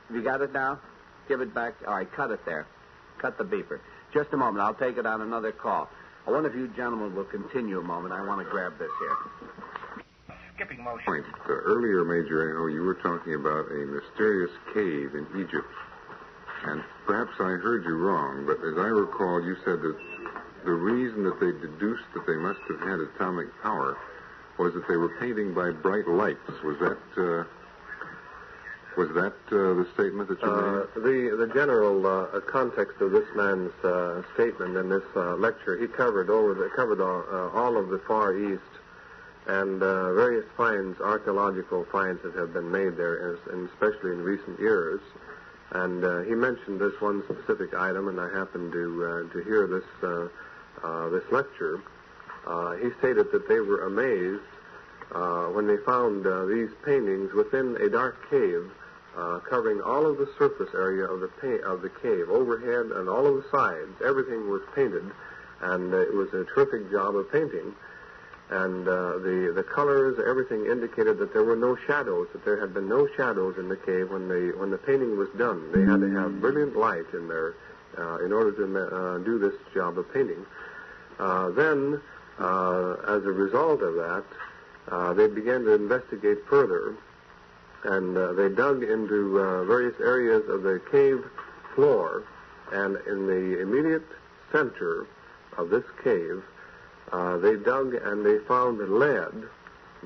Have you got it now? Give it back. All right, cut it there. Cut the beeper. Just a moment. I'll take it on another call. I wonder if you gentlemen will continue a moment. I want to grab this here. Skipping motion. Earlier, Major Aho, you were talking about a mysterious cave in Egypt. And perhaps I heard you wrong, but as I recall, you said that the reason that they deduced that they must have had atomic power was that they were painting by bright lights. Was that the statement that you made? The general context of this man's statement in this lecture, he covered all of the Far East and various finds, archaeological finds that have been made there, and especially in recent years. And he mentioned this one specific item, and I happened to hear this lecture. He stated that they were amazed when they found these paintings within a dark cave, covering all of the surface area of the cave, overhead and all of the sides. Everything was painted, and it was a terrific job of painting. And the colors, everything indicated that there were no shadows, that there had been no shadows in the cave when the painting was done. They had to have brilliant light in there in order to do this job of painting. Then, as a result of that, they began to investigate further, and they dug into various areas of the cave floor, and in the immediate center of this cave, they dug and they found lead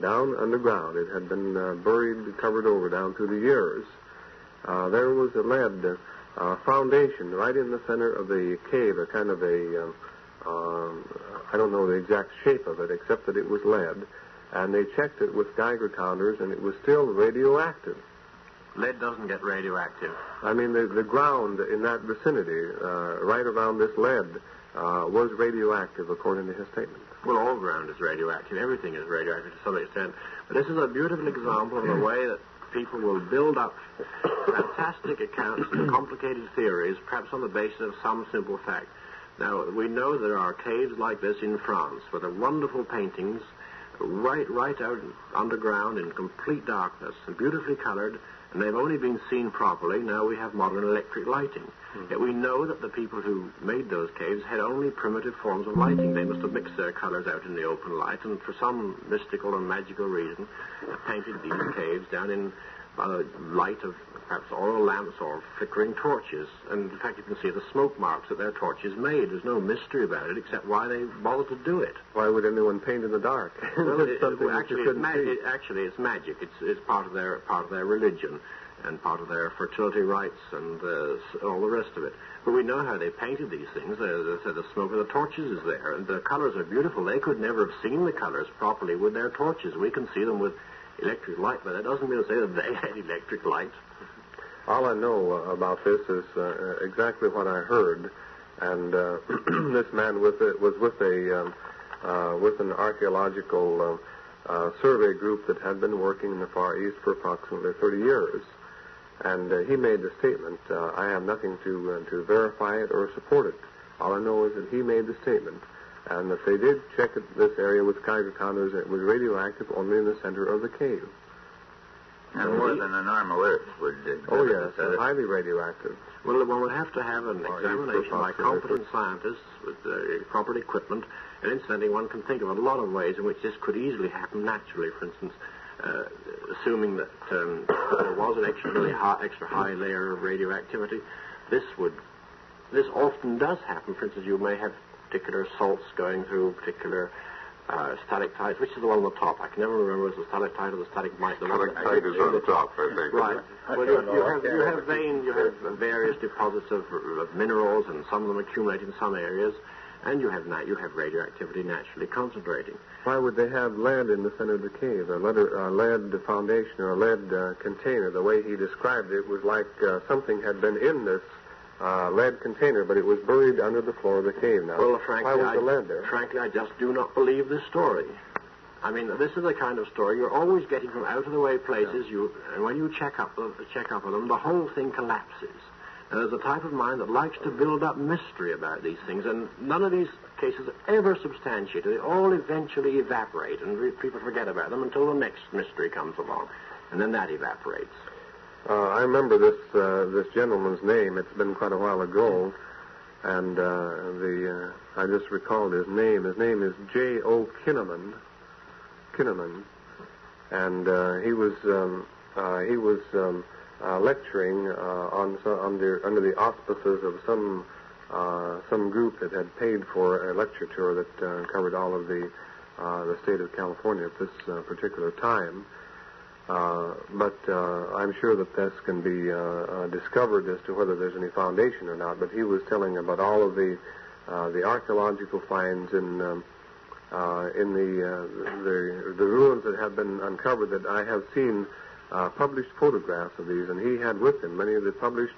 down underground. It had been buried, covered over down through the years. There was a lead foundation right in the center of the cave, a kind of I don't know the exact shape of it, except that it was lead. And they checked it with Geiger counters, and it was still radioactive. Lead doesn't get radioactive. I mean, the ground in that vicinity, right around this lead, was radioactive, according to his statement. Well, all ground is radioactive. Everything is radioactive to some extent. But this is a beautiful example of the way that people will build up fantastic accounts and complicated theories, perhaps on the basis of some simple fact. Now, we know there are caves like this in France, where the wonderful paintings right out underground in complete darkness and beautifully colored, and they've only been seen properly. Now we have modern electric lighting. Yet we know that the people who made those caves had only primitive forms of lighting. They must have mixed their colors out in the open light, and for some mystical and magical reason, painted these caves down in light of perhaps oil lamps or flickering torches. And in fact, you can see the smoke marks that their torches made. There's no mystery about it except why they bothered to do it. Why would anyone paint in the dark? Well, actually, it's magic. It's part of their religion and part of their fertility rites and all the rest of it. But we know how they painted these things. The smoke of the torches is there, and the colors are beautiful. They could never have seen the colors properly with their torches. We can see them with electric light, but that doesn't mean to say that they had electric light. All I know about this is exactly what I heard, and this man was with an archaeological survey group that had been working in the Far East for approximately 30 years, and he made the statement. I have nothing to verify it or support it. All I know is that he made the statement, and that they did check this area with Geiger counters, and it was radioactive only in the center of the cave. And more than a normal Earth would... Oh, yes, highly radioactive. Well, one would have to have an examination by competent scientists with proper equipment, and incidentally, one can think of a lot of ways in which this could easily happen naturally. For instance, assuming that there was an extra high layer of radioactivity, this often does happen. For instance, you may have particular salts going through particular stalactites. Which is the one on the top? I can never remember if it's the stalactite or the stalagmite. Stalactite is on the top, I think. Right. Well, you have various deposits of minerals, and some of them accumulate in some areas, and you have radioactivity naturally concentrating. Why would they have lead in the center of the cave? A lead foundation or a lead container. The way he described it was like something had been in this lead container, but it was buried under the floor of the cave now. Well, frankly, why was the lead there? Frankly, I just do not believe this story. I mean, this is the kind of story you're always getting from out-of-the-way places, and when you check up on them, the whole thing collapses. And there's a type of mind that likes to build up mystery about these things, and none of these cases are ever substantiated. They all eventually evaporate, and people forget about them until the next mystery comes along, and then that evaporates. I remember this gentleman's name. It's been quite a while ago, and I just recalled his name. His name is J.O. Kinnaman, and he was lecturing under the auspices of some group that had paid for a lecture tour that covered all of the state of California at this particular time. But I'm sure that this can be discovered as to whether there's any foundation or not. But he was telling about all of the archaeological finds in the ruins that have been uncovered. That I have seen published photographs of these, and he had with him many of the published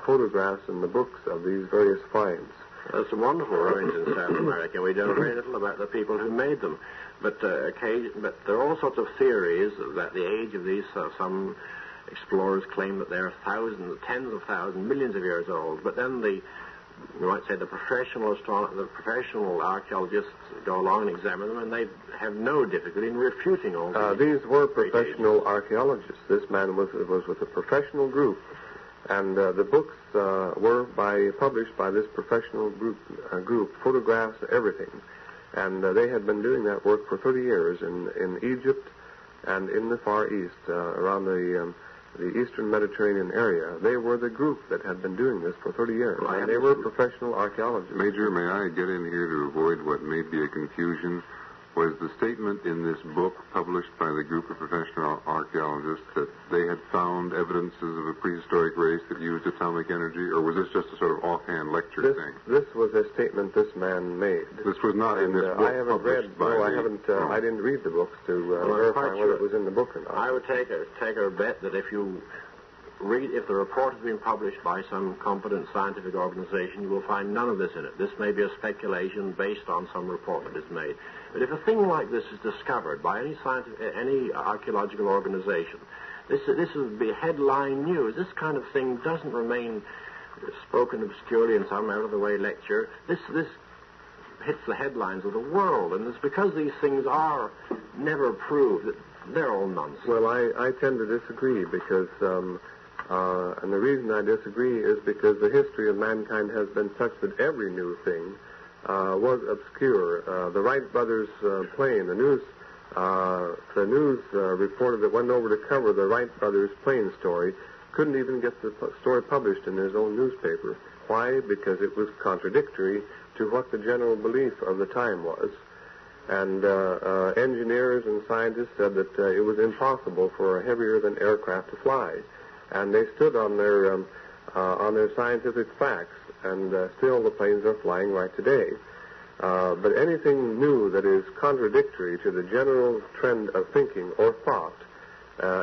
photographs in the books of these various finds. There's some wonderful ruins in South America. We know very little about the people who made them. But there are all sorts of theories that the age of these, some explorers claim that they're thousands, tens of thousands, millions of years old. But then you might say the professional archaeologists go along and examine them, and they have no difficulty in refuting all these. These were professional archaeologists. This man was with a professional group. And the books were published by this professional group, photographs, everything. And they had been doing that work for 30 years in Egypt and in the Far East, around the Eastern Mediterranean area. They were the group that had been doing this for 30 years. And they were professional archaeologists. Major, may I get in here to avoid what may be a confusion? Was the statement in this book published by the group of professional archaeologists that they had found evidences of a prehistoric race that used atomic energy, or was this just a sort of offhand lecture thing? This was a statement this man made. This was not in this book. I haven't read. I didn't read the books to verify whether it was in the book or not. I would take a bet that if the report has been published by some competent scientific organization, you will find none of this in it. This may be a speculation based on some report that is made. But if a thing like this is discovered by any archaeological organization, this would be headline news. This kind of thing doesn't remain spoken obscurely in some out-of-the-way lecture. This hits the headlines of the world, and it's because these things are never proved that they're all nonsense. Well, I tend to disagree because, and the reason I disagree is because the history of mankind has been such that every new thing was obscure. The Wright brothers' plane, the news reporter that went over to cover the Wright brothers' plane story couldn't even get the story published in his own newspaper. Why? Because it was contradictory to what the general belief of the time was. And engineers and scientists said that it was impossible for a heavier-than aircraft to fly. And they stood on their scientific facts, and still the planes are flying right today. But anything new that is contradictory to the general trend of thinking or thought,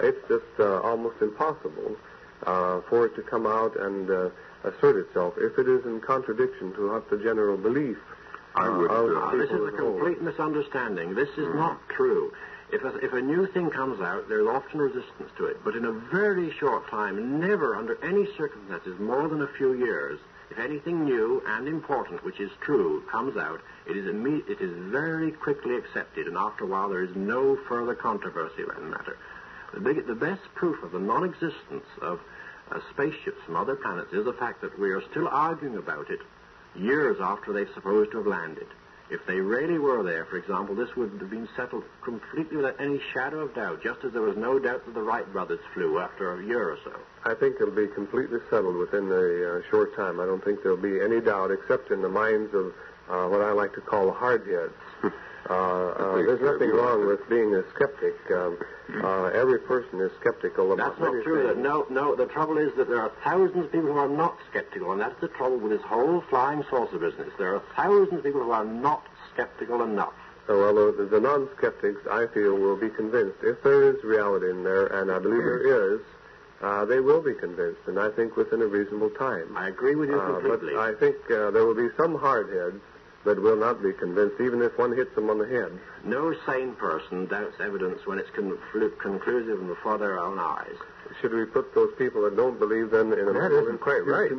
it's just almost impossible for it to come out and assert itself if it is in contradiction to what the general belief this is a complete misunderstanding. This is not true. If a new thing comes out, there's often resistance to it. But in a very short time, never under any circumstances, more than a few years, if anything new and important, which is true, comes out, it is very quickly accepted, and after a while there is no further controversy in the matter. The best proof of the non-existence of spaceships from other planets is the fact that we are still arguing about it years after they're supposed to have landed. If they really were there, for example, this would have been settled completely without any shadow of doubt, just as there was no doubt that the Wright brothers flew after a year or so. I think it'll be completely settled within a short time. I don't think there'll be any doubt except in the minds of what I like to call hardheads. There's nothing wrong with being a skeptic. Every person is skeptical about That's not true. No, the trouble is that there are thousands of people who are not skeptical, and that's the trouble with this whole flying saucer business. There are thousands of people who are not skeptical enough. Well, the non-skeptics, I feel, will be convinced. If there is reality in there, and I believe there is, they will be convinced, and I think within a reasonable time. I agree with you completely. But I think there will be some hardheads that will not be convinced, even if one hits them on the head. No sane person doubts evidence when it's conclusive and before their own eyes. Should we put those people that don't believe then in a... That isn't quite right.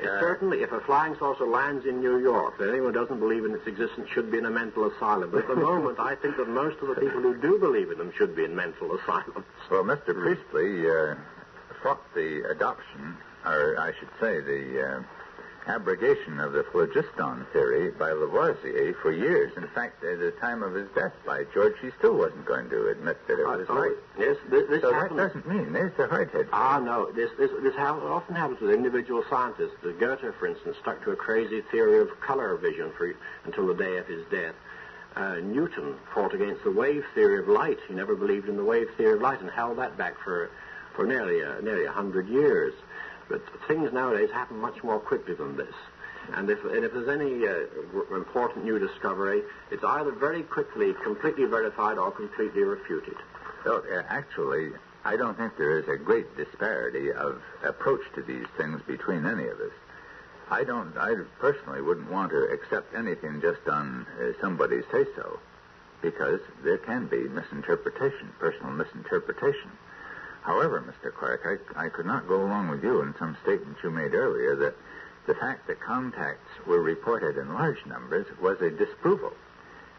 Certainly, if a flying saucer lands in New York, then anyone who doesn't believe in its existence should be in a mental asylum. But at the moment, I think that most of the people who do believe in them should be in mental asylums. Well, Mr. Priestley, fought the adoption, or I should say the abrogation of the phlogiston theory by Lavoisier for years. In fact, at the time of his death by George, he still wasn't going to admit that it was right. Yes, this so happens. That doesn't mean there's a hard head. No. This often happens with individual scientists. Goethe, for instance, stuck to a crazy theory of color vision until the day of his death. Newton fought against the wave theory of light. He never believed in the wave theory of light and held that back for nearly 100 years. But things nowadays happen much more quickly than this. And if there's any important new discovery, it's either very quickly completely verified or completely refuted. So, actually, I don't think there is a great disparity of approach to these things between any of us. I personally wouldn't want to accept anything just on somebody's say-so, because there can be misinterpretation, personal misinterpretation. However, Mr. Clarke, I could not go along with you in some statements you made earlier that the fact that contacts were reported in large numbers was a disapproval.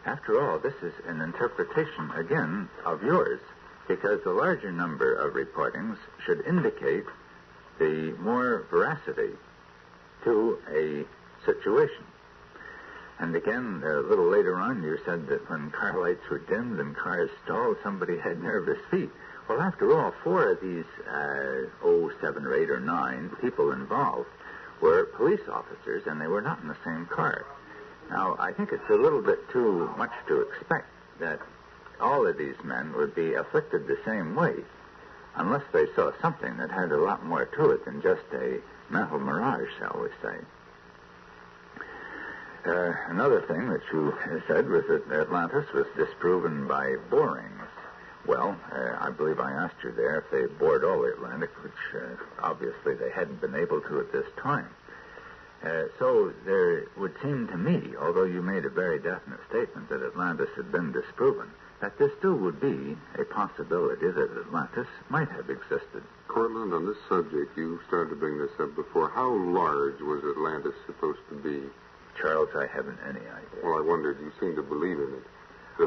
After all, this is an interpretation, again, of yours, because the larger number of reportings should indicate the more veracity to a situation. And again, a little later on, you said that when car lights were dimmed and cars stalled, somebody had nervous feet. Well, after all, 4 of these 7 or 8 or 9 people involved were police officers, and they were not in the same car. Now, I think it's a little bit too much to expect that all of these men would be afflicted the same way, unless they saw something that had a lot more to it than just a mental mirage, shall we say. Another thing that you said was that Atlantis was disproven by borings. Well, I believe I asked you there if they bored all the Atlantic, which obviously they hadn't been able to at this time. So there would seem to me, although you made a very definite statement that Atlantis had been disproven, that there still would be a possibility that Atlantis might have existed. Cortlandt, on this subject, you started to bring this up before. How large was Atlantis supposed to be? Charles, I haven't any idea. Well, I wondered. You seem to believe in it.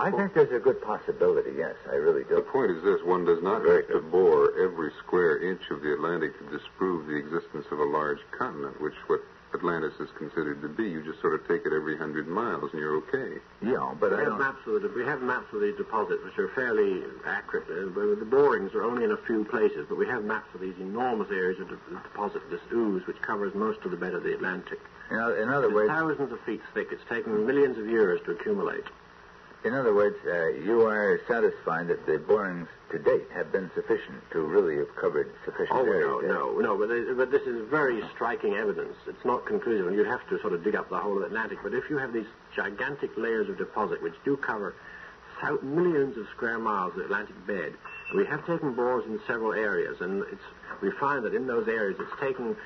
I think there's a good possibility, yes, I really do. The point is this: one does not have to bore every square inch of the Atlantic to disprove the existence of a large continent, which what Atlantis is considered to be. You just sort of take it every 100 miles and you're okay. Yeah, but we have maps of the deposits which are fairly accurate. The borings are only in a few places, but we have maps of these enormous areas of the deposit, this ooze, which covers most of the bed of the Atlantic. In other words, thousands of feet thick. It's taken millions of years to accumulate. In other words, you are satisfied that the borings to date have been sufficient to really have covered sufficient area? No. But this is very striking evidence. It's not conclusive, and you'd have to sort of dig up the whole of the Atlantic. But if you have these gigantic layers of deposit, which do cover millions of square miles of the Atlantic bed, we have taken bores in several areas, and we find that in those areas it's taken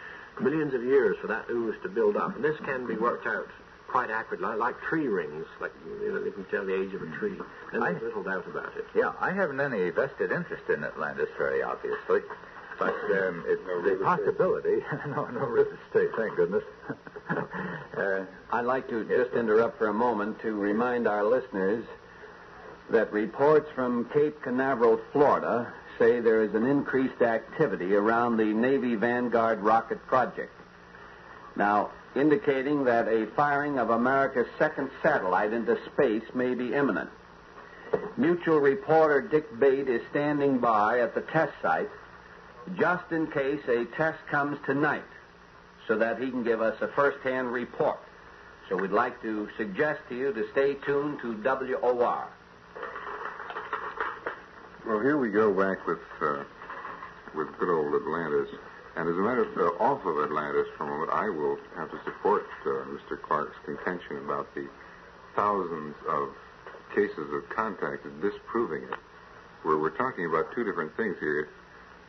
millions of years for that ooze to build up. And this can be worked out quite accurately, like tree rings, like you can tell the age of a tree. And there's little doubt about it. Yeah, I haven't any vested interest in Atlantis, very obviously. But the possibility, no real estate, thank goodness. I'd like to just interrupt for a moment to remind our listeners that reports from Cape Canaveral, Florida, say there is an increased activity around the Navy Vanguard rocket project. Now, indicating that a firing of America's second satellite into space may be imminent. Mutual reporter Dick Bate is standing by at the test site just in case a test comes tonight so that he can give us a first-hand report. So we'd like to suggest to you to stay tuned to WOR. Well, here we go back with good old Atlantis. And as a matter of off of Atlantis for a moment, I will have to support Mr. Clarke's contention about the thousands of cases of contact disproving it. We're talking about two different things here.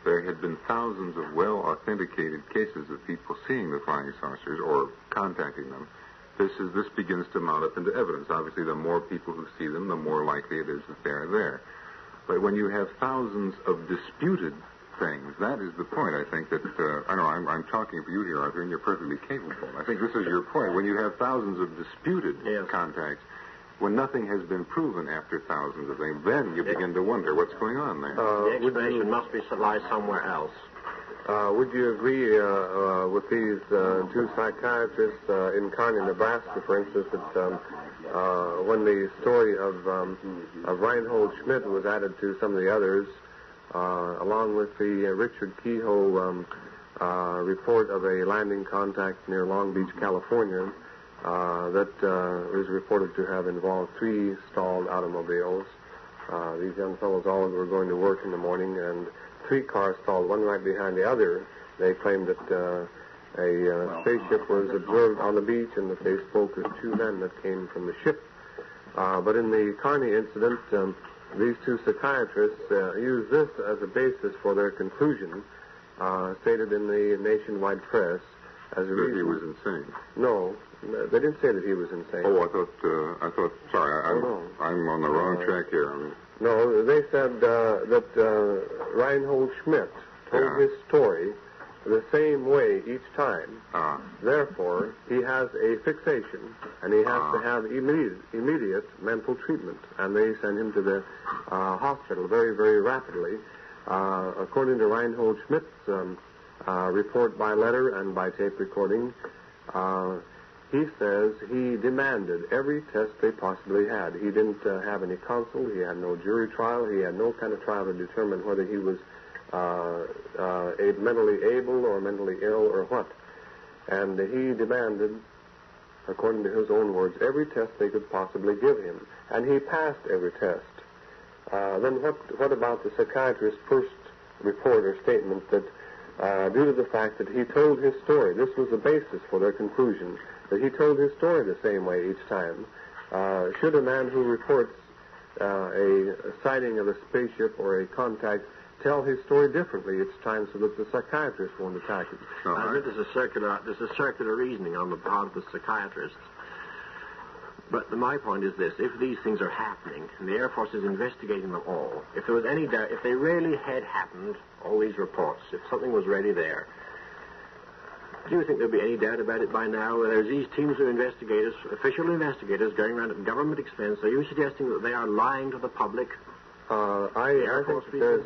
There had been thousands of well-authenticated cases of people seeing the flying saucers or contacting them. This begins to mount up into evidence. Obviously, the more people who see them, the more likely it is that they're there. But when you have thousands of disputed things, that is the point, I think, that, I know I'm talking for you here, Arthur, and you're perfectly capable. I think this is your point. When you have thousands of disputed contacts, when nothing has been proven after thousands of things, then you begin to wonder what's going on there. The explanation must lie somewhere else. Would you agree with these two psychiatrists in Kearney, Nebraska, for instance, that when the story of Reinhold Schmidt was added to some of the others, along with the Richard Kehoe report of a landing contact near Long Beach, California, that was reported to have involved 3 stalled automobiles. These young fellows all were going to work in the morning, and 3 cars stalled, one right behind the other. They claimed that a spaceship was observed on the beach and that they spoke of 2 men that came from the ship. But in the Kearney incident, these 2 psychiatrists used this as a basis for their conclusion, stated in the nationwide press as a reason. That he was insane. No, they didn't say that he was insane. Oh, I thought. Sorry, I'm on the wrong track here. No, they said that Reinhold Schmidt told his story the same way each time. Therefore, he has a fixation, and he has to have immediate mental treatment. And they send him to the hospital very, very rapidly. According to Reinhold Schmidt's report by letter and by tape recording, he says he demanded every test they possibly had. He didn't have any counsel. He had no jury trial. He had no kind of trial to determine whether he was mentally able or mentally ill or what. And he demanded, according to his own words, every test they could possibly give him. And he passed every test. Then what about the psychiatrist's first report or statement that due to the fact that he told his story, this was the basis for their conclusion, that he told his story the same way each time. Should a man who reports a sighting of a spaceship or a contact tell his story differently each time so that the psychiatrist won't attack him? I think there's a circular reasoning on the part of the psychiatrists. But my point is this: if these things are happening and the Air Force is investigating them all, if there was any doubt, if they really had happened, all these reports, if something was really there, do you think there'd be any doubt about it by now? There's these teams of investigators, official investigators, going around at government expense. Are you suggesting that they are lying to the public? I think that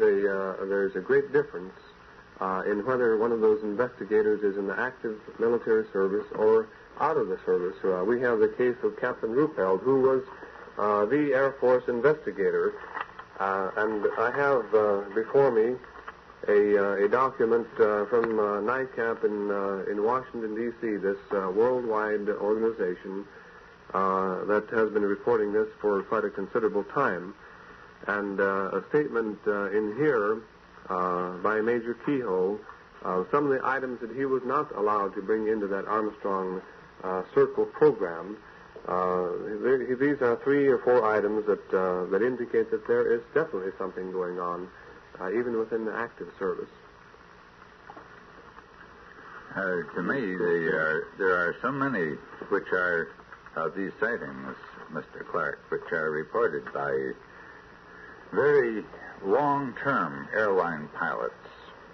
there's a great difference in whether one of those investigators is in the active military service or out of the service. We have the case of Captain Ruppelt, who was the Air Force investigator, and I have before me a document from NICAP in Washington, D.C., this worldwide organization that has been reporting this for quite a considerable time. And a statement in here by Major Kehoe, some of the items that he was not allowed to bring into that Armstrong Circle program. These are 3 or 4 items that indicate that there is definitely something going on, even within the active service. To me, there are so many which are these sightings, Mr. Clarke, which are reported by very long-term airline pilots,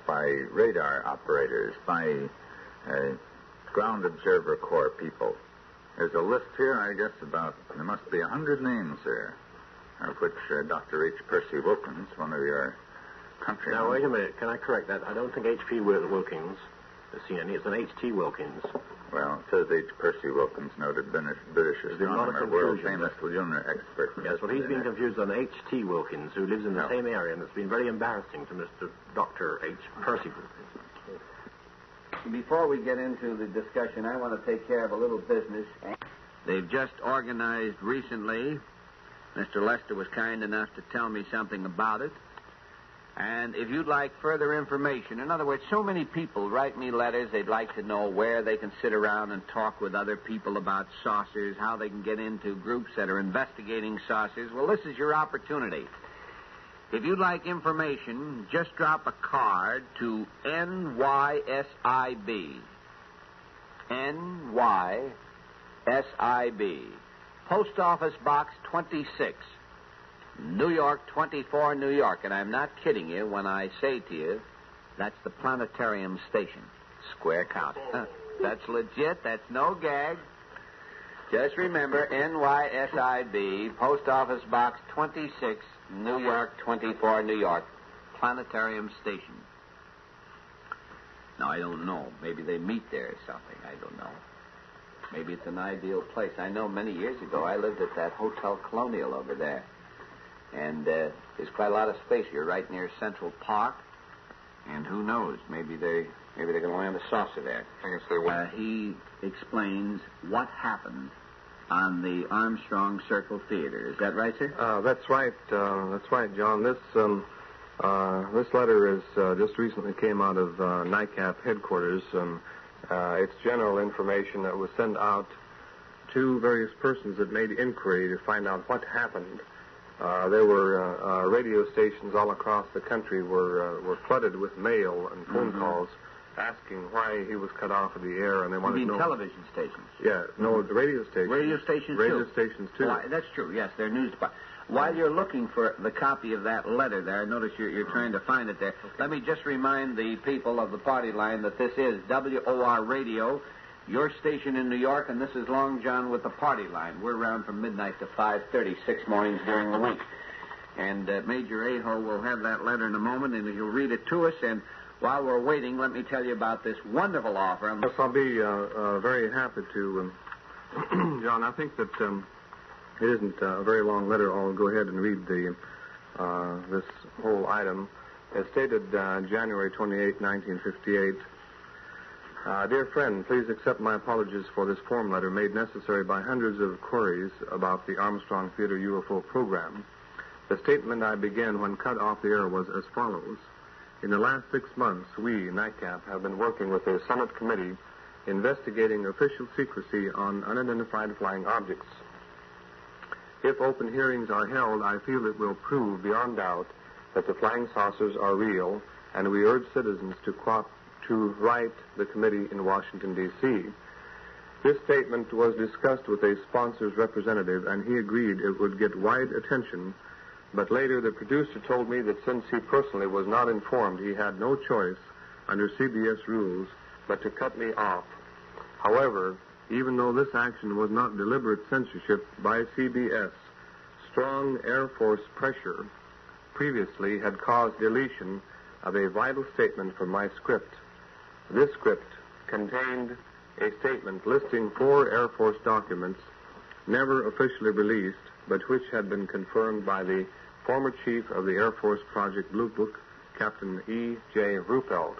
by radar operators, by ground observer corps people. There's a list here, I guess, there must be 100 names there, of which Dr. H. Percy Wilkins, one of your countrymen. Now, wait a minute. Can I correct that? I don't think H.P. Wilkins has seen any. It's an H.T. Wilkins. Well, it says H. Percy Wilkins, noted British astronomer, world-famous lunar expert. Yes, well, he's been confused on H.T. Wilkins, who lives in the same area, and it's been very embarrassing to Mr. Dr. H. Percy Wilkins. Before we get into the discussion, I want to take care of a little business. They've just organized recently. Mr. Lester was kind enough to tell me something about it. And if you'd like further information, in other words, so many people write me letters, they'd like to know where they can sit around and talk with other people about saucers, how they can get into groups that are investigating saucers. Well, this is your opportunity. If you'd like information, just drop a card to NYSIB. NYSIB. Post Office Box 26. New York, 24, New York. And I'm not kidding you when I say to you, that's the planetarium station. Square count. That's legit. That's no gag. Just remember, NYSIB, Post Office Box 26, New York, 24, New York. Planetarium station. Now, I don't know. Maybe they meet there or something. I don't know. Maybe it's an ideal place. I know many years ago I lived at that Hotel Colonial over there. And there's quite a lot of space. You're right near Central Park. And who knows? Maybe they're going to land a saucer there. I guess they will. He explains what happened on the Armstrong Circle Theater. Is that right, sir? That's right. That's right, John. This letter is just recently came out of NICAP headquarters. It's general information that was sent out to various persons that made inquiry to find out what happened. There were radio stations all across the country were flooded with mail and phone calls asking why he was cut off of the air, and they wanted to know. Television stations? Yeah, no, the radio stations. Radio stations, Radio stations, too. Why, that's true, yes, they're news departments. While you're looking for the copy of that letter there, I notice you're trying to find it there. Okay. Let me just remind the people of the party line that this is WOR Radio, your station in New York, and this is Long John with the party line. We're around from midnight to 5:30, 6 mornings during the week. And Major Aho will have that letter in a moment, and he'll read it to us. And while we're waiting, let me tell you about this wonderful offer. Yes, I'll be very happy to. John, I think that it isn't a very long letter. I'll go ahead and read this whole item. It's dated January 28, 1958. Dear friend, please accept my apologies for this form letter made necessary by hundreds of queries about the Armstrong Theater UFO program. The statement I began when cut off the air was as follows. In the last 6 months, we, NICAP, have been working with a Senate committee investigating official secrecy on unidentified flying objects. If open hearings are held, I feel it will prove beyond doubt that the flying saucers are real, and we urge citizens to write the committee in Washington, D.C. This statement was discussed with a sponsor's representative, and he agreed it would get wide attention. But later, the producer told me that since he personally was not informed, he had no choice under CBS rules but to cut me off. However, even though this action was not deliberate censorship by CBS, strong Air Force pressure previously had caused deletion of a vital statement from my script. This script contained a statement listing 4 Air Force documents never officially released, but which had been confirmed by the former chief of the Air Force Project Blue Book, Captain E.J. Ruppelt,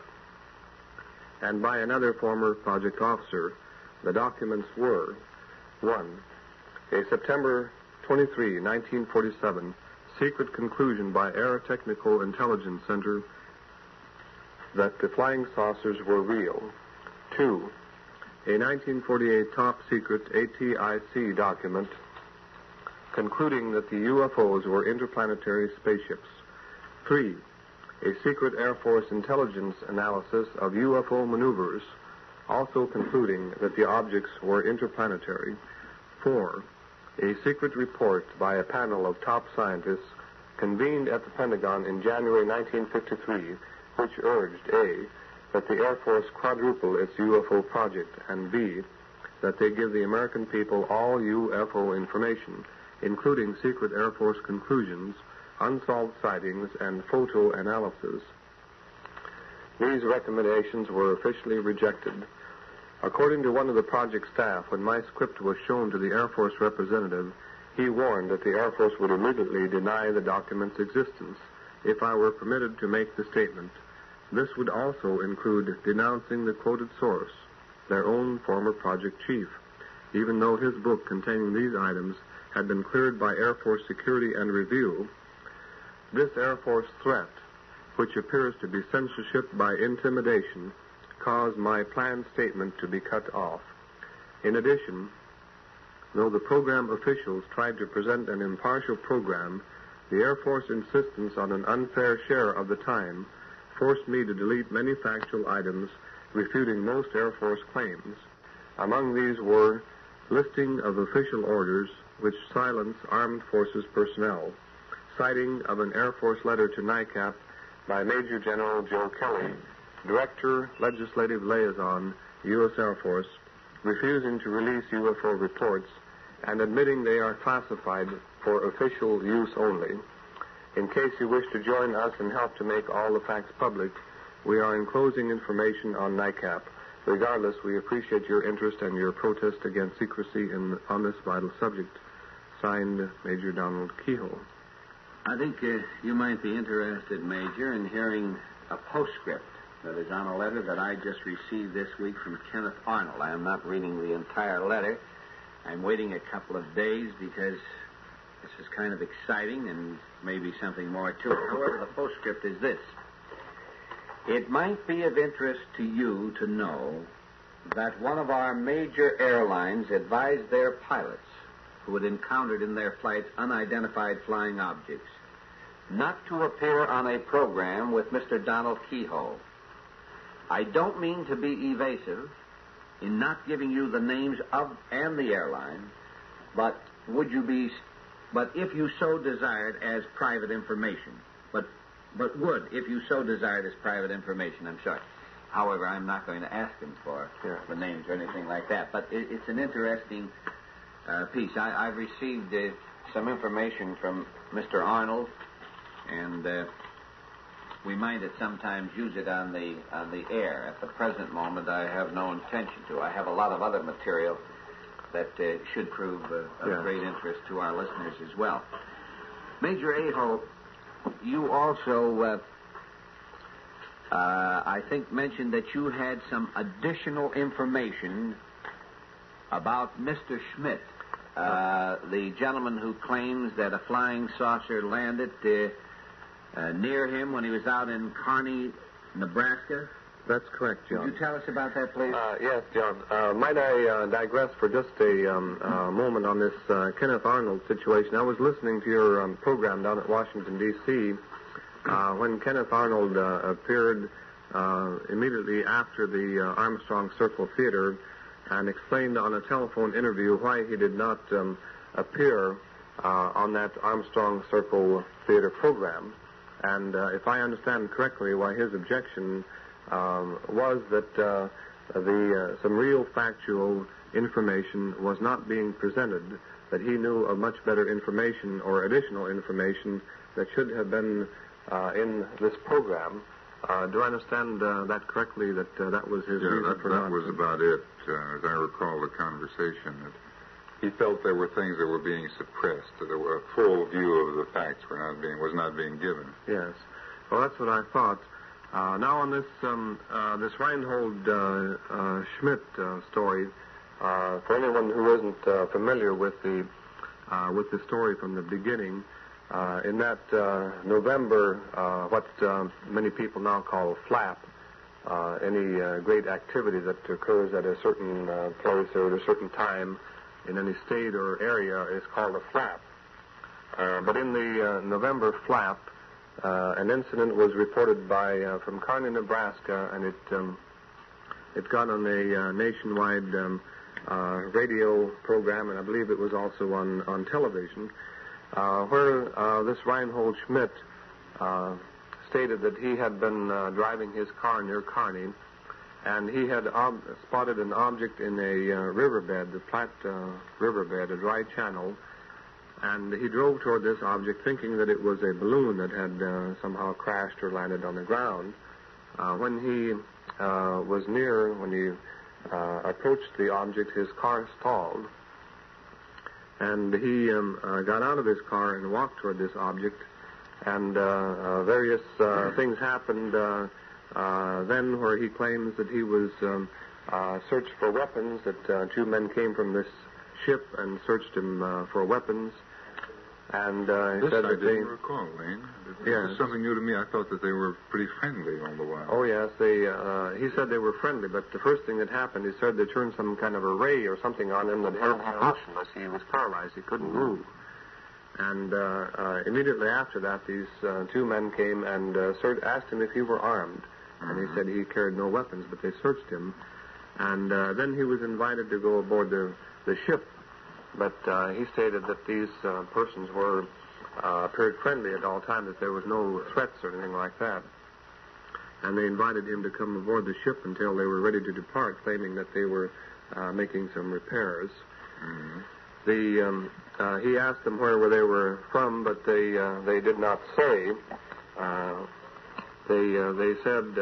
and by another former project officer. The documents were 1. A September 23, 1947, secret conclusion by Aerotechnical Intelligence Center that the flying saucers were real. 2. A 1948 top-secret ATIC document concluding that the UFOs were interplanetary spaceships. 3. A secret Air Force intelligence analysis of UFO maneuvers, also concluding that the objects were interplanetary. 4. A secret report by a panel of top scientists convened at the Pentagon in January 1953, which urged A, that the Air Force quadruple its UFO project, and B, that they give the American people all UFO information, including secret Air Force conclusions, unsolved sightings, and photo analysis. These recommendations were officially rejected. According to one of the project staff, when my script was shown to the Air Force representative, he warned that the Air Force would immediately deny the document's existence if I were permitted to make the statement. This would also include denouncing the quoted source, their own former project chief, even though his book containing these items had been cleared by Air Force Security and Review. This Air Force threat, which appears to be censorship by intimidation, caused my planned statement to be cut off. In addition, though the program officials tried to present an impartial program, the Air Force insistence on an unfair share of the time forced me to delete many factual items refuting most Air Force claims. Among these were listing of official orders which silence armed forces personnel, citing of an Air Force letter to NICAP by Major General Joe Kelly, Director, Legislative Liaison, U.S. Air Force, refusing to release UFO reports and admitting they are classified for official use only. In case you wish to join us and help to make all the facts public, We are enclosing information on NICAP. Regardless, we appreciate your interest and your protest against secrecy on this vital subject. Signed, Major Donald Kehoe. I think you might be interested, Major, in hearing a postscript that is on a letter that I just received this week from Kenneth Arnold. I am not reading the entire letter. I'm waiting a couple of days because this is kind of exciting and maybe something more to it. However, the postscript is this. It might be of interest to you to know that one of our major airlines advised their pilots who had encountered in their flights unidentified flying objects not to appear on a program with Mr. Donald Kehoe. I don't mean to be evasive in not giving you the names of and the airline, but if you so desired as private information, if you so desired as private information, I'm sorry. However, I'm not going to ask him for the names or anything like that, but it's an interesting piece. I've received some information from Mr. Arnold, and we might at some times use it on the air. At the present moment, I have no intention to. I have a lot of other material that should prove of great interest to our listeners as well. Major Aho, you also, I think, mentioned that you had some additional information about Mr. Schmidt, the gentleman who claims that a flying saucer landed near him when he was out in Kearney, Nebraska. That's correct, John. Could you tell us about that, please? Yes, John. Might I digress for just a moment on this Kenneth Arnold situation? I was listening to your program down at Washington, D.C., when Kenneth Arnold appeared immediately after the Armstrong Circle Theater and explained on a telephone interview why he did not appear on that Armstrong Circle Theater program. And if I understand correctly, why his objection was that some real factual information was not being presented, that he knew of much better information or additional information that should have been in this program. Do I understand that correctly, that that was his reason for not... That was about it. As I recall the conversation, that he felt there were things that were being suppressed, that there were a full view of the facts was not being given. Yes. Well, that's what I thought. Now on this Reinhold Schmidt story, for anyone who isn't familiar with the story from the beginning, in that November, what many people now call flap, any great activity that occurs at a certain place or at a certain time in any state or area is called a flap. But in the November flap, an incident was reported from Kearney, Nebraska, and it got on a nationwide radio program, and I believe it was also on television, where this Reinhold Schmidt stated that he had been driving his car near Kearney, and he had spotted an object in a riverbed, the Platte riverbed, a dry channel, and he drove toward this object thinking that it was a balloon that had somehow crashed or landed on the ground. When he was near, when he approached the object, his car stalled, and he got out of his car and walked toward this object, and various things happened then where he claims that he was searched for weapons, that two men came from this ship and searched him for weapons. And he said that I didn't recall, Lane. This is something new to me. I thought that they were pretty friendly all the while. Oh, yes. He said they were friendly, but the first thing that happened, he said they turned some kind of a ray or something on him that held him motionless. He was paralyzed. He couldn't move. And immediately after that, these two men came and asked him if he were armed. And he said he carried no weapons, but they searched him. And then he was invited to go aboard the ship. But he stated that these persons appeared friendly at all times, that there was no threats or anything like that. And they invited him to come aboard the ship until they were ready to depart, claiming that they were making some repairs. Mm-hmm. He asked them where they were from, but they did not say. They said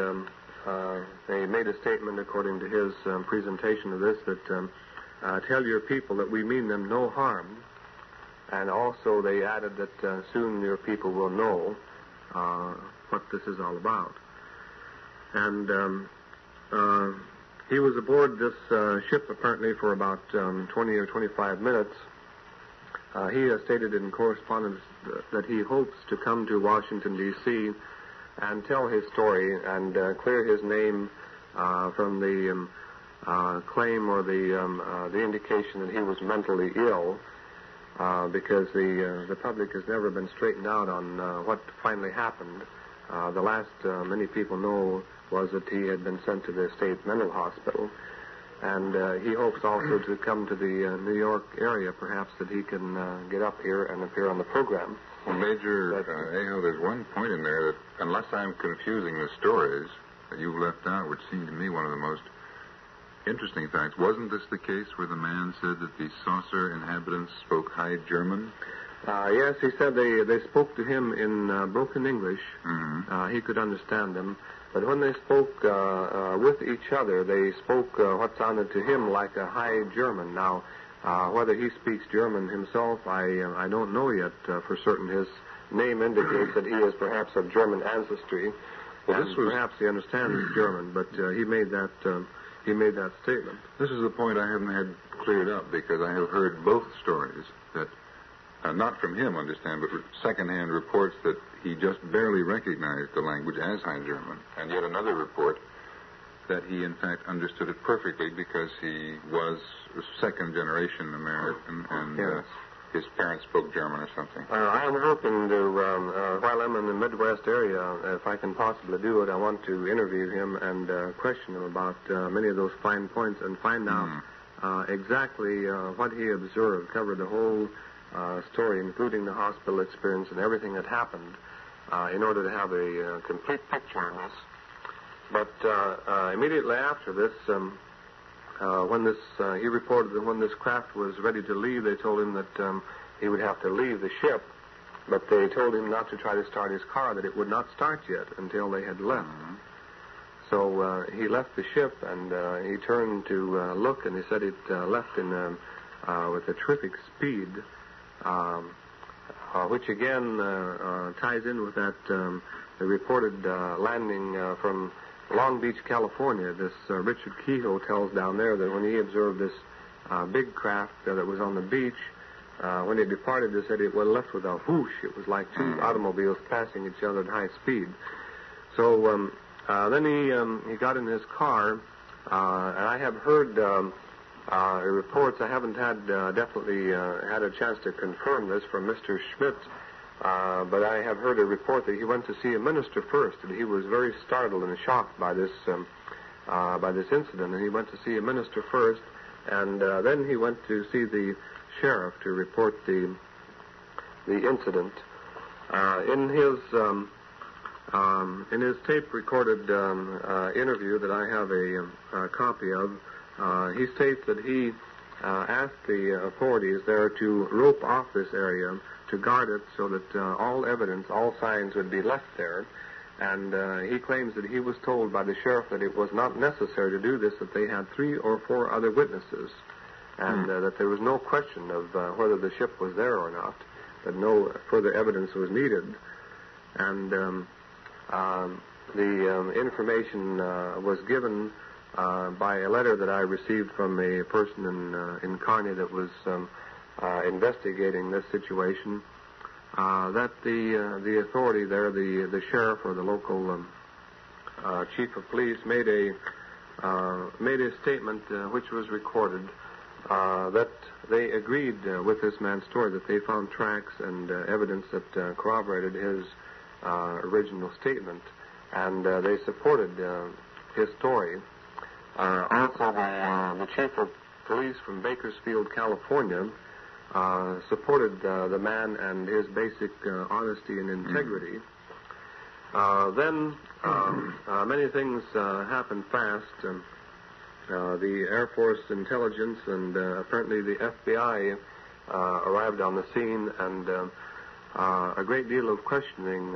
they made a statement according to his presentation of this that tell your people that we mean them no harm, and also they added that soon your people will know what this is all about. And he was aboard this ship apparently for about 20 or 25 minutes. He has stated in correspondence that he hopes to come to Washington, D.C. and tell his story and clear his name from the claim or the indication that he was mentally ill, because the public has never been straightened out on what finally happened. The last many people know was that he had been sent to the state mental hospital. And he hopes also to come to the New York area, perhaps, that he can get up here and appear on the program. Well, Major Aho, there's one point in there that, unless I'm confusing the stories that you've left out, which seemed to me one of the most interesting facts. Wasn't this the case where the man said that the saucer inhabitants spoke High German? Yes, he said they spoke to him in broken English. Mm-hmm. He could understand them. But when they spoke with each other, they spoke what sounded to him like a High German. Now, whether he speaks German himself, I don't know yet for certain. His name indicates that he is perhaps of German ancestry, and perhaps he understands German. But he made that statement. This is a point I haven't had cleared up, because I have heard both stories that, not from him, understand, but secondhand reports that he just barely recognized the language as High German, and yet another report that he, in fact, understood it perfectly because he was a second-generation American, and yes. His parents spoke German or something. I am hoping to, while I'm in the Midwest area, if I can possibly do it, I want to interview him and question him about many of those fine points and find out exactly what he observed, cover the whole story, including the hospital experience and everything that happened, in order to have a complete picture of this. But immediately after this, he reported that when this craft was ready to leave, they told him that he would have to leave the ship, but they told him not to try to start his car, that it would not start yet until they had left. So he left the ship, and he turned to look, and he said it left with a terrific speed, which again ties in with that the reported landing from Long Beach, California. This Richard Kehoe tells down there that when he observed this big craft that was on the beach, when it departed, they said it was left with a whoosh. It was like two automobiles passing each other at high speed. So then he got in his car, and I have heard reports. I haven't had definitely had a chance to confirm this from Mr. Schmidt, but I have heard a report that he went to see a minister first, and he was very startled and shocked by this incident. And he went to see a minister first, and then he went to see the sheriff to report the incident. In his tape-recorded interview that I have a copy of, he states that he asked the authorities there to rope off this area, to guard it so that all evidence, all signs would be left there. And he claims that he was told by the sheriff that it was not necessary to do this, that they had 3 or 4 other witnesses, and that there was no question of whether the ship was there or not, that no further evidence was needed. And the information was given by a letter that I received from a person in Kearney that was investigating this situation, that the authority there, the sheriff or the local chief of police, made a statement which was recorded, that they agreed with this man's story, that they found tracks and evidence that corroborated his original statement, and they supported his story. Also, the chief of police from Bakersfield, California, supported the man and his basic honesty and integrity. Then many things happened fast. The Air Force intelligence and apparently the FBI arrived on the scene, and a great deal of questioning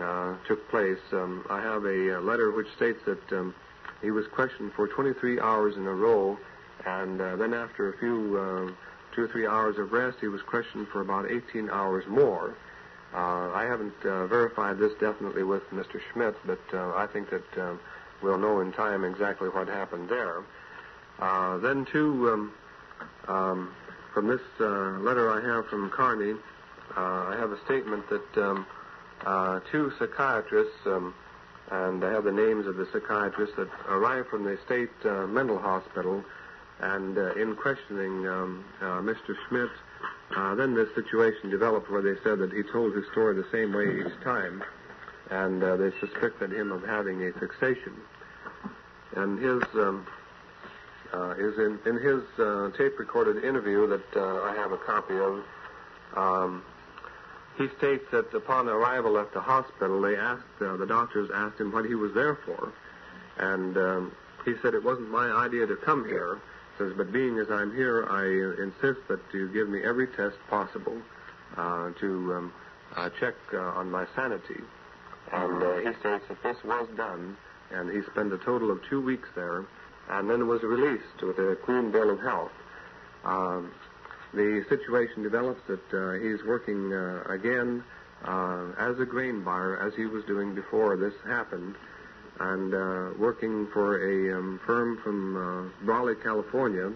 took place. I have a letter which states that he was questioned for 23 hours in a row, and then after a few 2 or 3 hours of rest, he was questioned for about 18 hours more. I haven't verified this definitely with Mr. Schmidt, but I think that we'll know in time exactly what happened there. Then, too, from this letter I have from Kearney, I have a statement that 2 psychiatrists, and I have the names of the psychiatrists that arrived from the state mental hospital, and in questioning Mr. Schmidt, then this situation developed where they said that he told his story the same way each time, and they suspected him of having a fixation. And his in his tape-recorded interview that I have a copy of, he states that upon arrival at the hospital, they asked the doctors asked him what he was there for, and he said, "It wasn't my idea to come here." Says, "But being as I'm here, I insist that you give me every test possible to check on my sanity." And he states that this was done, and he spent a total of 2 weeks there, and then was released with a clean bill of health. The situation develops that he's working again as a grain buyer, as he was doing before this happened, and working for a firm from Raleigh, California,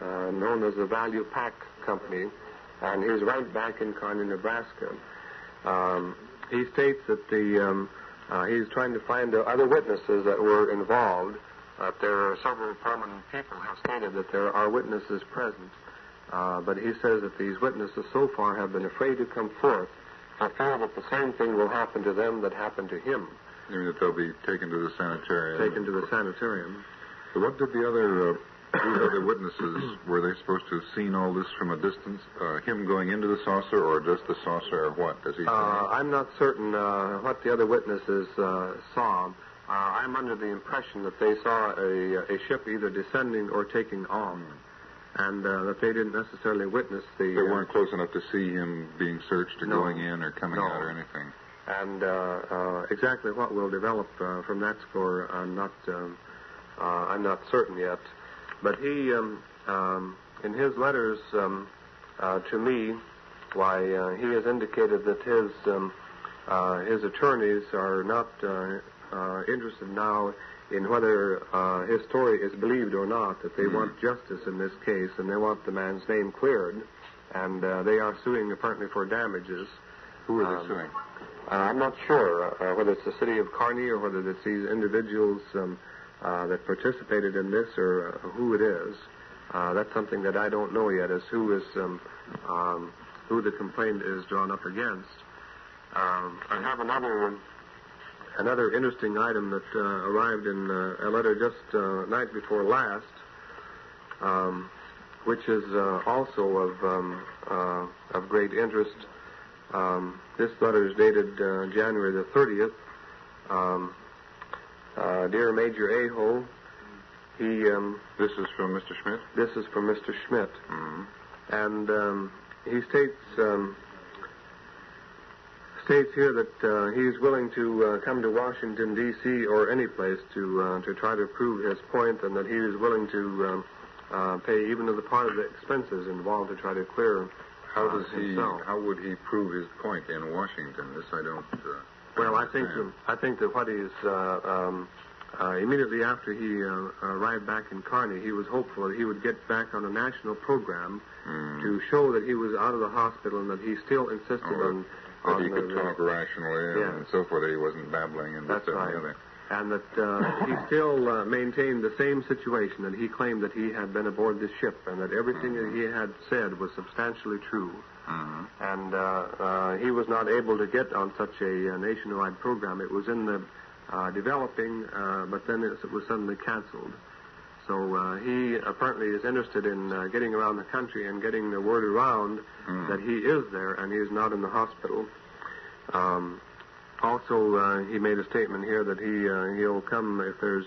known as the Value Pack Company, and he's right back in Kearney, Nebraska. He states that he's trying to find other witnesses that were involved. There are several prominent people who have stated that there are witnesses present, but he says that these witnesses so far have been afraid to come forth for fear that the same thing will happen to them that happened to him. You mean that they'll be taken to the sanitarium? Taken to the sanitarium. So what did the other these other witnesses, were they supposed to have seen all this from a distance? Him going into the saucer, or just the saucer, or what? Does he say? I'm not certain what the other witnesses saw. I'm under the impression that they saw a ship either descending or taking off, and that they didn't necessarily witness the... They weren't close enough to see him being searched or No. going in or coming out or anything. And exactly what will develop from that score, I'm not certain yet. But he, in his letters to me, why he has indicated that his attorneys are not interested now in whether his story is believed or not. That they want justice in this case, and they want the man's name cleared, and they are suing apparently for damages. Who are they suing? I'm not sure whether it's the city of Kearney or whether it's these individuals that participated in this or who it is. That's something that I don't know yet, as who the complaint is drawn up against. I have another interesting item that arrived in a letter just night before last, which is also of great interest. This letter is dated January the 30th. Dear Major Aho, This is from Mr. Schmidt? This is from Mr. Schmidt. Mm-hmm. And he states here that he's willing to come to Washington, D.C. or any place to try to prove his point, and that he is willing to pay even to the part of the expenses involved to try to clear himself. How would he prove his point in Washington? This I don't. Well, I think that what he's immediately after he arrived back in Kearney, he was hopeful that he would get back on a national program to show that he was out of the hospital and that he still insisted on that he could talk rationally yes. and so forth. That he wasn't babbling and that's this right. and the other. And that he still maintained the same situation, that he claimed that he had been aboard this ship and that everything that he had said was substantially true. And he was not able to get on such a nationwide program. It was in the developing, but then it was suddenly canceled. So he apparently is interested in getting around the country and getting the word around that he is there and he is not in the hospital. Also, he made a statement here that he'll come if there's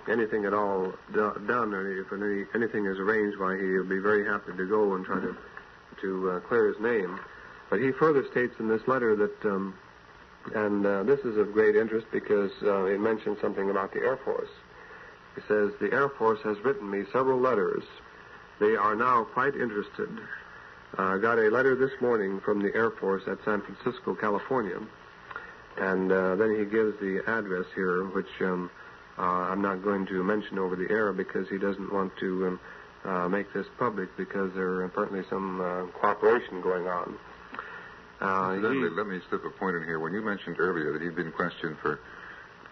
anything at all done, or if anything is arranged, why he'll be very happy to go and try to clear his name. But he further states in this letter that, this is of great interest because it mentions something about the Air Force. He says, the Air Force has written me several letters. They are now quite interested. Got a letter this morning from the Air Force at San Francisco, California. And then he gives the address here, which I'm not going to mention over the air because he doesn't want to make this public because there apparently some cooperation going on. Incidentally, let me slip a point in here. When you mentioned earlier that he'd been questioned for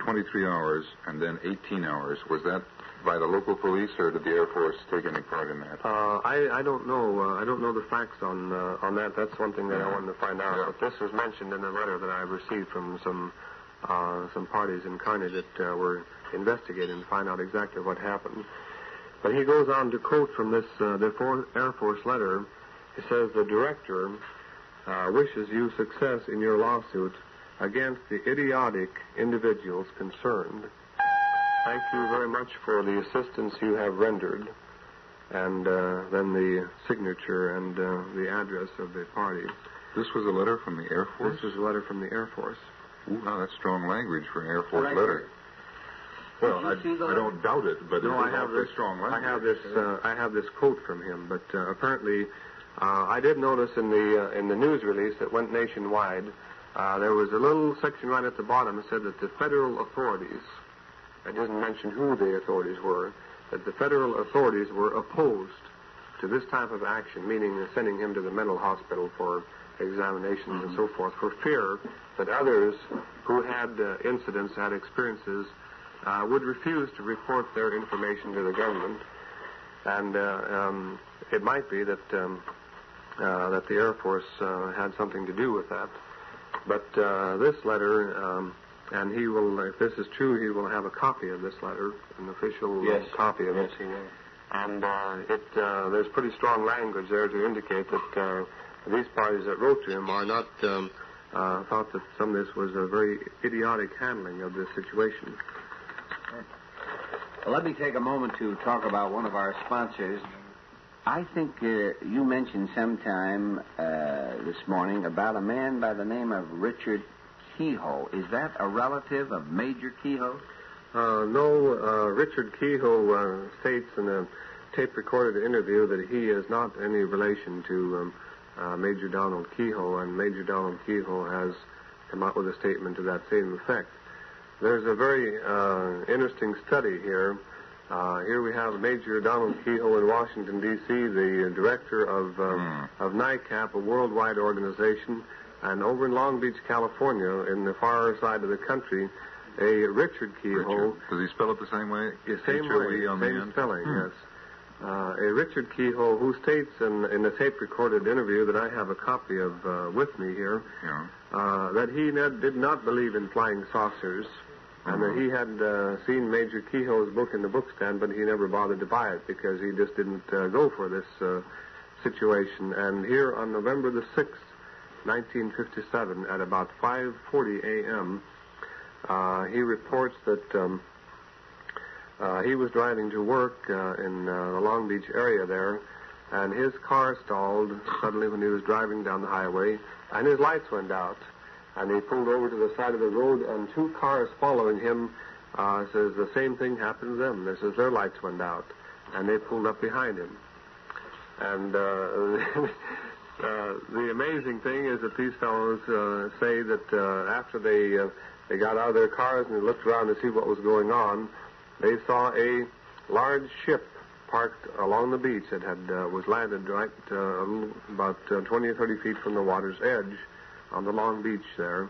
23 hours and then 18 hours, was that by the local police or did the Air Force take any part in that? I don't know. I don't know the facts on that. That's one thing that I wanted to find out. Yeah. But this was mentioned in a letter that I received from some parties in Kearney that were investigating to find out exactly what happened. But he goes on to quote from this the Air Force letter. He says, the director wishes you success in your lawsuit against the idiotic individuals concerned. Thank you very much for the assistance you have rendered. And then the signature and the address of the party. This was a letter from the Air Force? This was a letter from the Air Force. Ooh, wow, that's strong language for an Air Force letter. Well, I don't doubt it, but no, I have this strong language. I have this quote from him, but apparently I did notice in the news release that went nationwide, there was a little section right at the bottom that said that the federal authorities, I didn't mention who the authorities were, that the federal authorities were opposed to this type of action, meaning sending him to the mental hospital for examinations and so forth, for fear that others who had incidents, had experiences, would refuse to report their information to the government. And it might be that the Air Force had something to do with that. But this letter, and he will, if this is true, he will have a copy of this letter, an official copy of it. Yes, he will. And there's pretty strong language there to indicate that these parties that wrote to him are not thought that some of this was a very idiotic handling of this situation. Well, let me take a moment to talk about one of our sponsors. I think you mentioned sometime this morning about a man by the name of Richard Kehoe. Is that a relative of Major Kehoe? No, Richard Kehoe states in a tape-recorded interview that he is not any relation to Major Donald Kehoe, and Major Donald Kehoe has come out with a statement to that same effect. There's a very interesting study here. Here we have Major Donald Kehoe in Washington, D.C., the director of NICAP, a worldwide organization, and over in Long Beach, California, in the far side of the country, a Richard Kehoe. Does he spell it the same way? The same way, on the same end? spelling, yes. A Richard Kehoe who states in a tape-recorded interview that I have a copy of with me here, that he did not believe in flying saucers, and that he had seen Major Kehoe's book in the bookstand, but he never bothered to buy it because he just didn't go for this situation. And here on November the 6th, 1957, at about 5:40 a.m., he reports that he was driving to work in the Long Beach area there, and his car stalled suddenly when he was driving down the highway, and his lights went out. And he pulled over to the side of the road, and two cars following him says the same thing happened to them. They says their lights went out, and they pulled up behind him. And the amazing thing is that these fellows say that after they got out of their cars and they looked around to see what was going on, they saw a large ship parked along the beach that was landed right about 20 or 30 feet from the water's edge on the Long Beach there,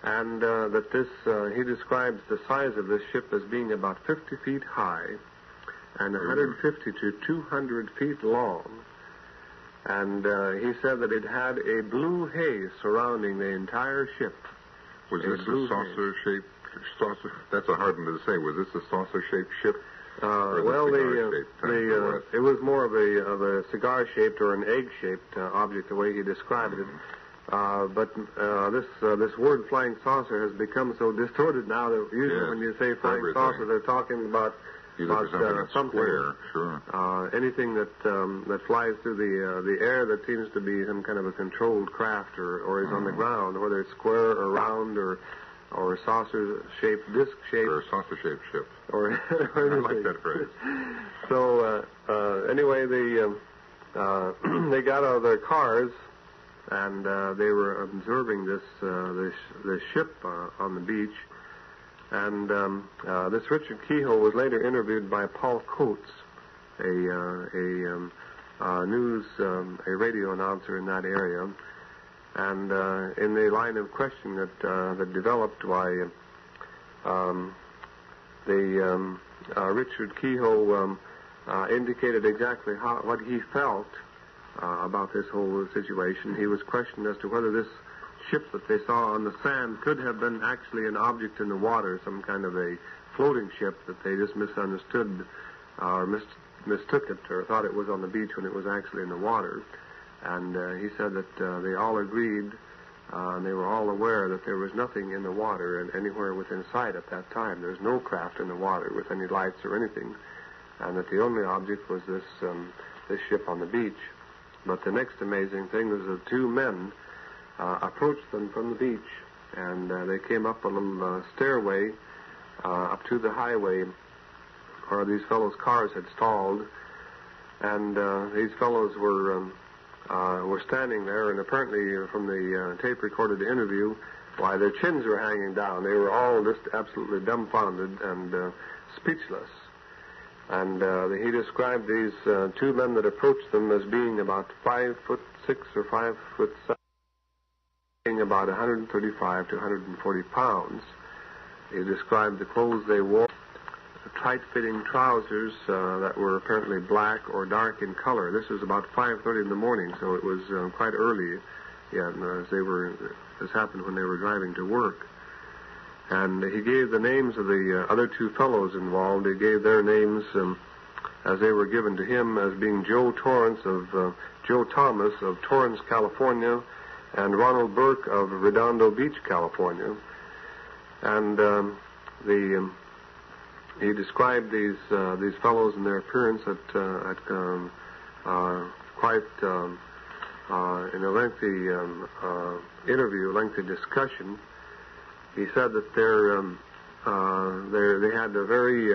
and that this, he describes the size of this ship as being about 50 feet high and 150 to 200 feet long. And he said that it had a blue haze surrounding the entire ship. Was this a saucer-shaped saucer? That's a hard one to say. Was this a saucer-shaped ship? It was more of a cigar-shaped or an egg-shaped object, the way he described it. But this word flying saucer has become so distorted now that usually when you say flying saucer, they're talking about You look for something square, sure. Anything that flies through the air that seems to be some kind of a controlled craft or is on the ground, whether it's square or round or saucer-shaped, disc-shaped. Or a saucer-shaped ship. Or I like that phrase. So, anyway, they got out of their cars, and they were observing this ship on the beach. And this Richard Kehoe was later interviewed by Paul Coates, a radio announcer in that area. And in the line of question that developed why Richard Kehoe indicated exactly what he felt about this whole situation. He was questioned as to whether this ship that they saw on the sand could have been actually an object in the water, some kind of a floating ship that they just misunderstood or mistook it or thought it was on the beach when it was actually in the water. And he said that they all agreed and they were all aware that there was nothing in the water and anywhere within sight at that time. There's no craft in the water with any lights or anything, and that the only object was this ship on the beach. But the next amazing thing was the two men approached them from the beach, and they came up a little stairway up to the highway where these fellows' cars had stalled, and these fellows were standing there, and apparently from the tape-recorded interview, why, their chins were hanging down. They were all just absolutely dumbfounded and speechless. And he described these two men that approached them as being about 5'6" or 5'7", weighing about 135 to 140 pounds. He described the clothes they wore, tight-fitting trousers that were apparently black or dark in color. This was about 5:30 in the morning, so it was quite early. Yeah, this happened when they were driving to work. And he gave the names of the other two fellows involved. He gave their names as they were given to him as being Joe Thomas of Torrance, California, and Ronald Burke of Redondo Beach, California. And he described these fellows and their appearance in a lengthy interview, lengthy discussion. He said that they had a very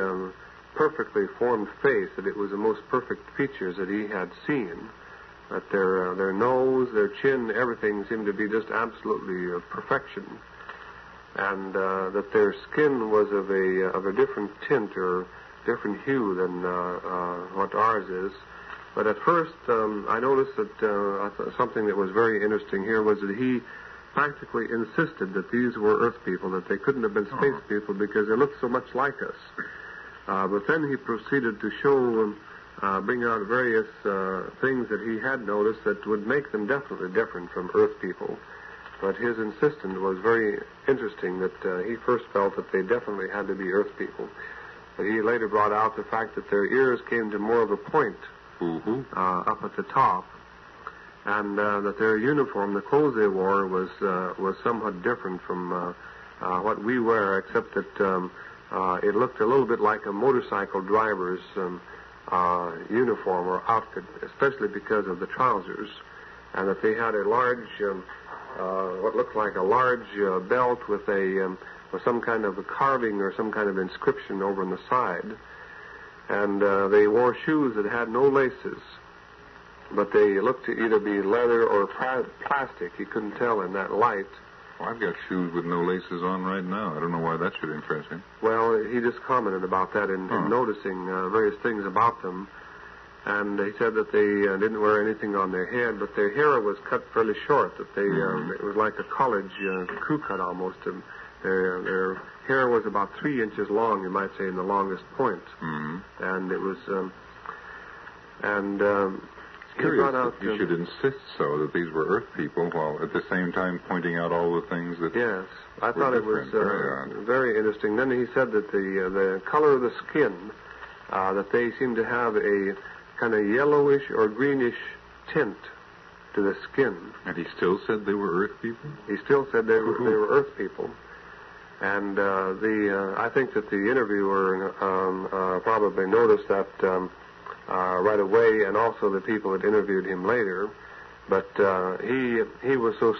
perfectly formed face, that it was the most perfect features that he had seen, that their nose, their chin, everything seemed to be just absolutely perfection, and that their skin was of a different tint or different hue than what ours is. But at first, I noticed that something that was very interesting here was that he practically insisted that these were Earth people, that they couldn't have been space people because they looked so much like us. But then he proceeded to show, bring out various things that he had noticed that would make them definitely different from Earth people. But his insistence was very interesting, that he first felt that they definitely had to be Earth people. But he later brought out the fact that their ears came to more of a point up at the top, and that their uniform, the clothes they wore, was somewhat different from what we wear, except that it looked a little bit like a motorcycle driver's uniform or outfit, especially because of the trousers, and that they had a large, what looked like a large belt with some kind of a carving or some kind of inscription over on the side, and they wore shoes that had no laces. But they looked to either be leather or plastic. You couldn't tell in that light. Well, I've got shoes with no laces on right now. I don't know why that should interest him. Well, he just commented about that in noticing various things about them. And he said that they didn't wear anything on their head, but their hair was cut fairly short, that they it was like a college crew cut almost. And their hair was about 3 inches long, you might say, in the longest point. And it was... Curious that you should insist so that these were Earth people, while at the same time pointing out all the things that. Yes, I thought it was very interesting. Then he said that the color of the skin, that they seemed to have a kind of yellowish or greenish tint to the skin. And he still said they were Earth people? He still said they were Earth people. And I think that the interviewer probably noticed that right away, and also the people that interviewed him later. But he was so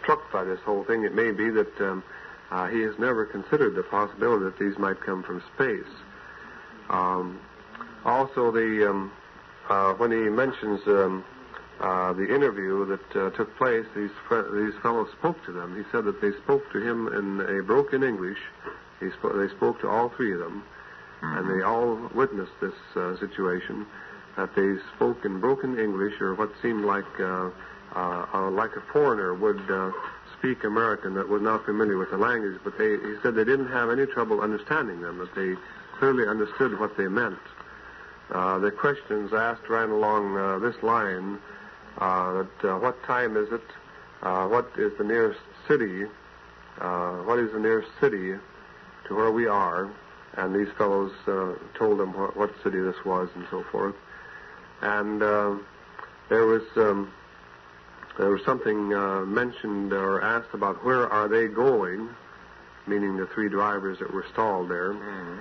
struck by this whole thing, it may be that he has never considered the possibility that these might come from space. Also, when he mentions the interview that took place, these fellows spoke to them. He said that they spoke to him in a broken English. They spoke to all three of them, and they all witnessed this situation, that they spoke in broken English, or what seemed like a foreigner would speak American that was not familiar with the language. But he said they didn't have any trouble understanding them, that they clearly understood what they meant. The questions asked ran along this line. What time is it? What is the nearest city? What is the nearest city to where we are? And these fellows told them what city this was and so forth. And there was something mentioned or asked about where are they going, meaning the three drivers that were stalled there. Mm-hmm.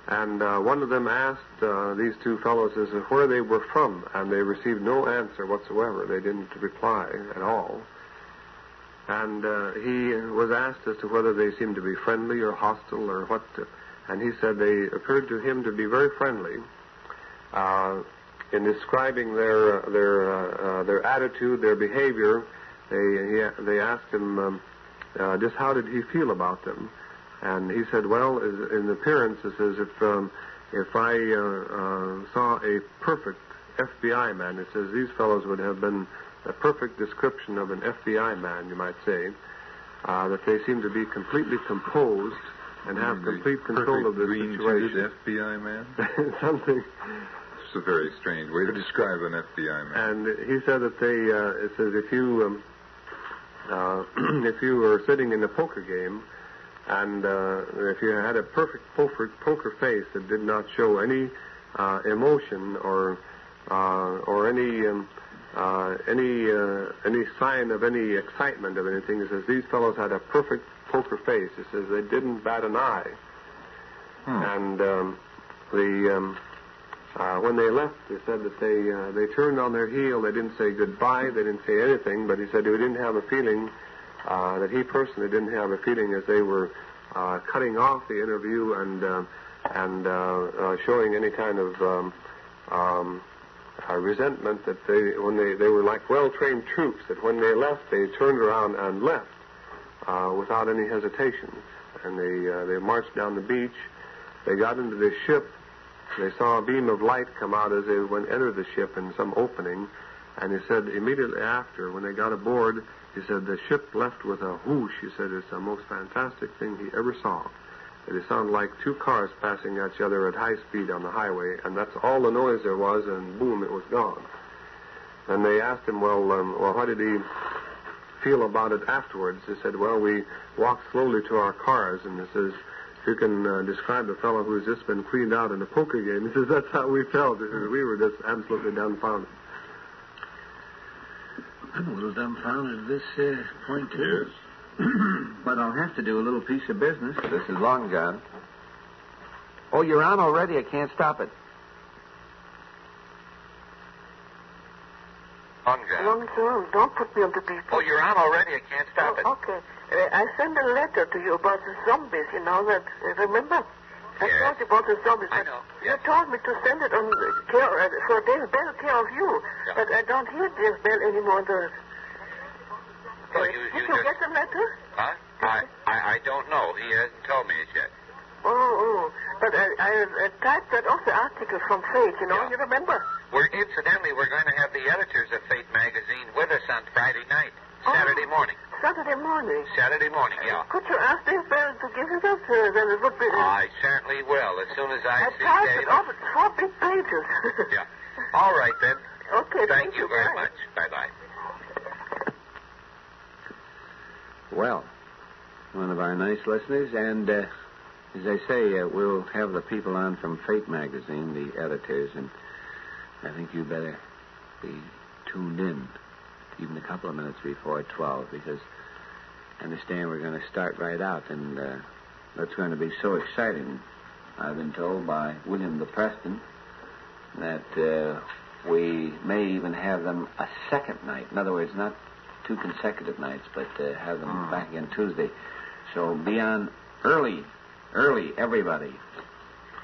And one of them asked these two fellows where they were from, and they received no answer whatsoever. They didn't reply at all. And he was asked as to whether they seemed to be friendly or hostile or what. And he said they appeared to him to be very friendly. In describing their attitude, their behavior, they asked him just how did he feel about them. And he said, well, in appearance, it says, if I saw a perfect FBI man, it says these fellows would have been a perfect description of an FBI man, you might say, that they seem to be completely composed and have complete control of the situation. FBI man? Something. It's a very strange way to describe an FBI man. And he said that it says if you were sitting in a poker game, and if you had a perfect poker face that did not show any emotion or any sign of any excitement of anything, it says these fellows had a perfect poker face. It says they didn't bat an eye. And when they left, they said that they turned on their heel. They didn't say goodbye. They didn't say anything. But he said he didn't have a feeling. That he personally didn't have a feeling as they were cutting off the interview and showing any kind of resentment, that they were like well-trained troops, that when they left, they turned around and left without any hesitation. And they marched down the beach. They got into the ship. They saw a beam of light come out as they entered the ship in some opening. And he said immediately after, when they got aboard, he said the ship left with a whoosh. He said it's the most fantastic thing he ever saw. It sounded like two cars passing each other at high speed on the highway, and that's all the noise there was, and boom, it was gone. And they asked him, well, how did he feel about it afterwards? He said, well, we walked slowly to our cars, and he says, if you can describe a fellow who's just been cleaned out in a poker game, he says, that's how we felt. He says, we were just absolutely dumbfounded. I'm a little dumbfounded at this point, too. Yes. But I'll have to do a little piece of business. This is Long John. Oh, you're on already. I can't stop it. Long John. Long John, don't put me on the beat. Oh, you're on already. I can't stop it. Okay. I sent a letter to you about the zombies, that, remember? I told you about the zombies. I know. You told me to send it on for Dave Bell, care of you. Yeah. But I don't hear Dave Bell anymore. Well, Did you get the letter? Huh? I don't know. He hasn't told me it yet. Oh. But I typed that off the article from Fate, Yeah. You remember? We're going to have the editors of Fate magazine with us on Friday night, Saturday morning. Saturday morning? Saturday morning, yeah. Could you ask Dave Bell to give it up? Then it would be... I certainly will, as soon as I see typed Dave. it off. It's 4 big pages. Yeah. All right, then. Okay, Thank you very much. Bye-bye. Well, one of our nice listeners, and as I say, we'll have the people on from Fate magazine, the editors, and I think you better be tuned in even a couple of minutes before 12, because I understand we're going to start right out, and that's going to be so exciting. I've been told by William the Preston that we may even have them a second night. In other words, not 2 consecutive nights, but have them back again Tuesday. So be on early, everybody.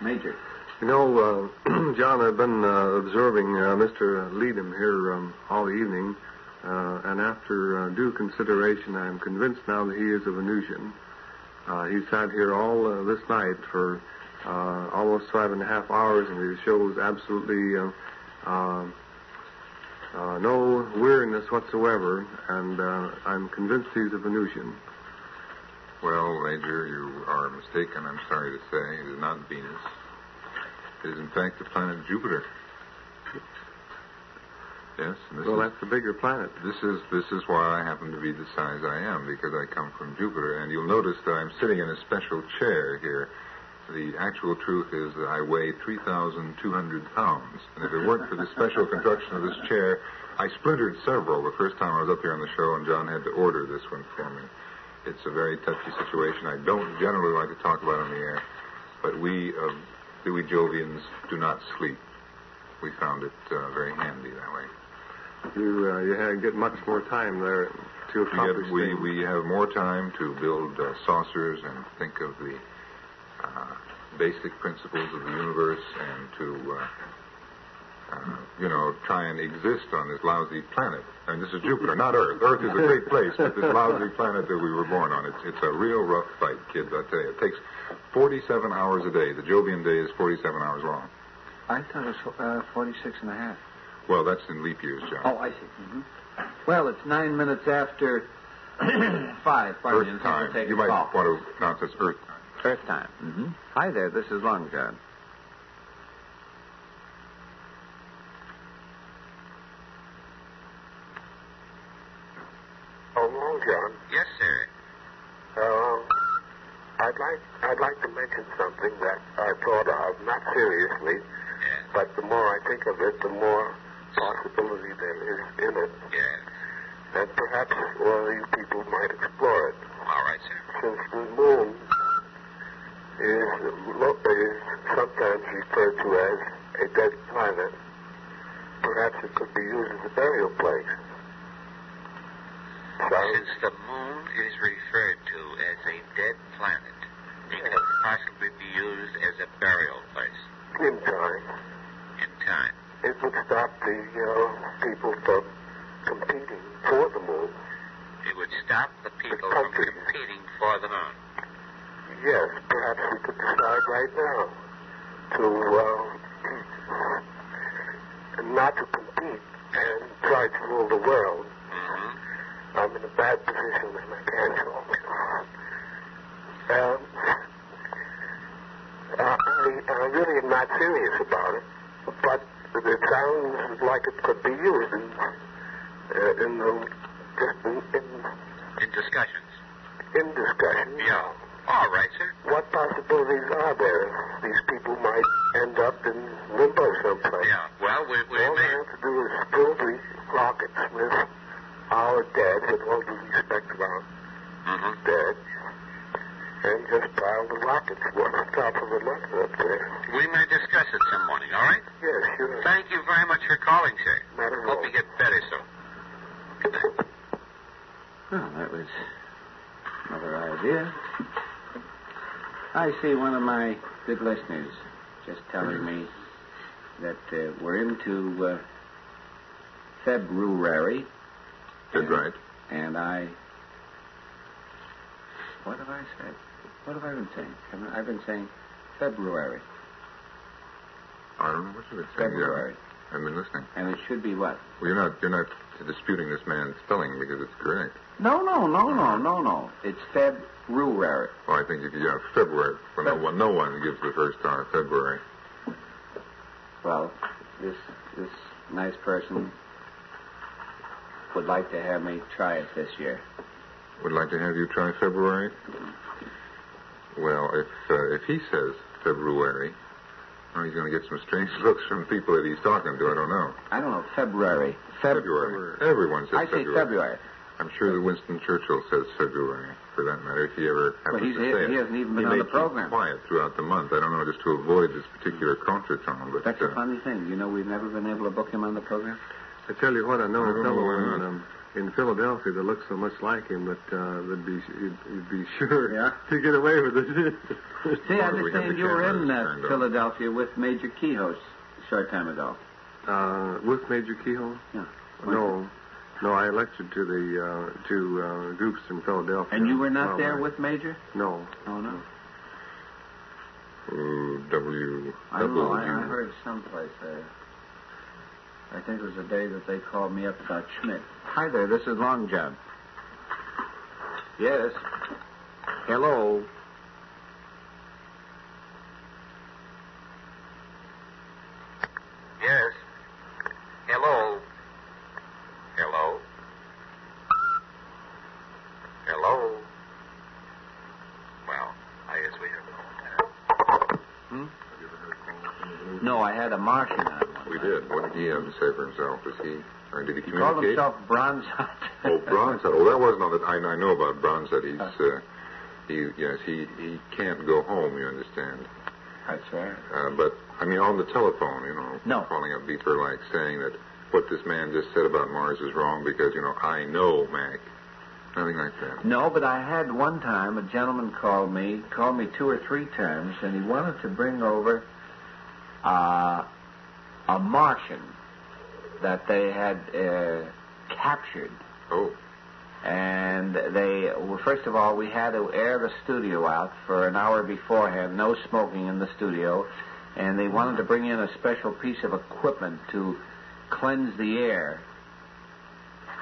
Major. You know, John, I've been observing Mr. Leadham here all evening, and after due consideration, I'm convinced now that he is a Venusian. He sat here all this night for almost 5.5 hours, and he shows absolutely no weariness whatsoever, and I'm convinced he's a Venusian. Well, Major, you are mistaken, I'm sorry to say. It is not Venus. It is, in fact, the planet Jupiter. Yes. And That's the bigger planet. This is why I happen to be the size I am, because I come from Jupiter. And you'll notice that I'm sitting in a special chair here. The actual truth is that I weigh 3,200 pounds. And if it weren't for the special construction of this chair, I splintered several the first time I was up here on the show, and John had to order this one for me. It's a very touchy situation. I don't generally like to talk about it on the air, but we Jovians do not sleep. We found it very handy that way. You get much more time there to accomplish things. We have more time to build saucers and think of the basic principles of the universe and to, try and exist on this lousy planet. And this is Jupiter, not Earth. Earth is a great place, but this lousy planet that we were born on, it's a real rough fight, kids, I tell you. It takes 47 hours a day. The Jovian day is 47 hours long. I thought it was 46 and a half. Well, that's in leap years, John. Oh, I see. Mm-hmm. Well, it's 9 minutes after 5. Earth time. You might want to pronounce this Earth time. Earth time. Mm-hmm. Hi there, this is Long John. Oh, Long John. Yes, sir. I'd like to mention something that I thought of, not seriously, Yes. but the more I think of it, the more possibility there is in it. Yes. And perhaps you people might explore it. All right, sir. Since the moon is sometimes referred to as a dead planet, perhaps it could be used as a burial place. Since the moon is referred to as a dead planet, it could possibly be used as a burial place. In time. In time. It would stop the people from competing for the moon. It would stop the people from competing for the moon. Yes, perhaps we could decide right now to not to compete and try to rule the world. Mm-hmm. I'm in a bad position and I can't help. I really am not serious about it, but it sounds like it could be used in discussions. In discussion. Yeah. All right, sir. What possibilities are there? These people might end up in limbo someplace. Yeah. Well, we all may. they have to do is fill the rockets with our dead, with all due respect to our dead, and just pile the rockets one on top of another up there. We may discuss it some morning, all right? Yes, sure. Thank you very much for calling, sir. Not at all. Hope you get better soon. Good night. Well, that was another idea. I see one of my good listeners just telling me that we're into February. That's right. And what have I said? What have I been saying? I've been saying February. I don't know what you've been saying. February. Yeah, I've been listening. And it should be what? Well, you're not disputing this man's spelling because it's correct. No. It's February. Well, I think February. Well, no one gives the first star February. Well, this nice person would like to have me try it this year. Would like to have you try February? Well, if he says February, he's going to get some strange looks from people that he's talking to. I don't know. I don't know. February. February. Everyone says I say February. February. I'm sure that Winston Churchill says February, for that matter, if he ever happens to say it. He hasn't even been on the program. He may keep quiet throughout the month. I don't know, just to avoid this particular contretemps. But that's a funny thing. You know, we've never been able to book him on the program. I tell you what, I know a fellow in Philadelphia that looks so much like him that he'd be sure to get away with it. See, I understand you were in Philadelphia with Major Kehoe a short time ago. With Major Kehoe? Yeah. No, I lectured to the two groups in Philadelphia. And you were not there with Major? No. Oh, no. I don't know. I heard someplace there. I think it was the day that they called me up about Schmidt. Hi there, this is Long John. Yes. Hello. Yes. Hello. Hello. Hello. Well, I guess we have no. No, I had a Martian on. We did. What did he have to say for himself? Did he communicate? He called himself Bronzot. Oh, Bronzot. Well, that wasn't on the... I know about Bronzot. He can't go home, you understand. That's right. But, I mean, on the telephone, calling up Beeper, like saying that what this man just said about Mars is wrong because, I know Mac. Nothing like that. No, but I had one time a gentleman called me 2 or 3 times, and he wanted to bring over a Martian that they had captured. Oh. And first of all, we had to air the studio out for an hour beforehand, no smoking in the studio, and they wanted to bring in a special piece of equipment to cleanse the air.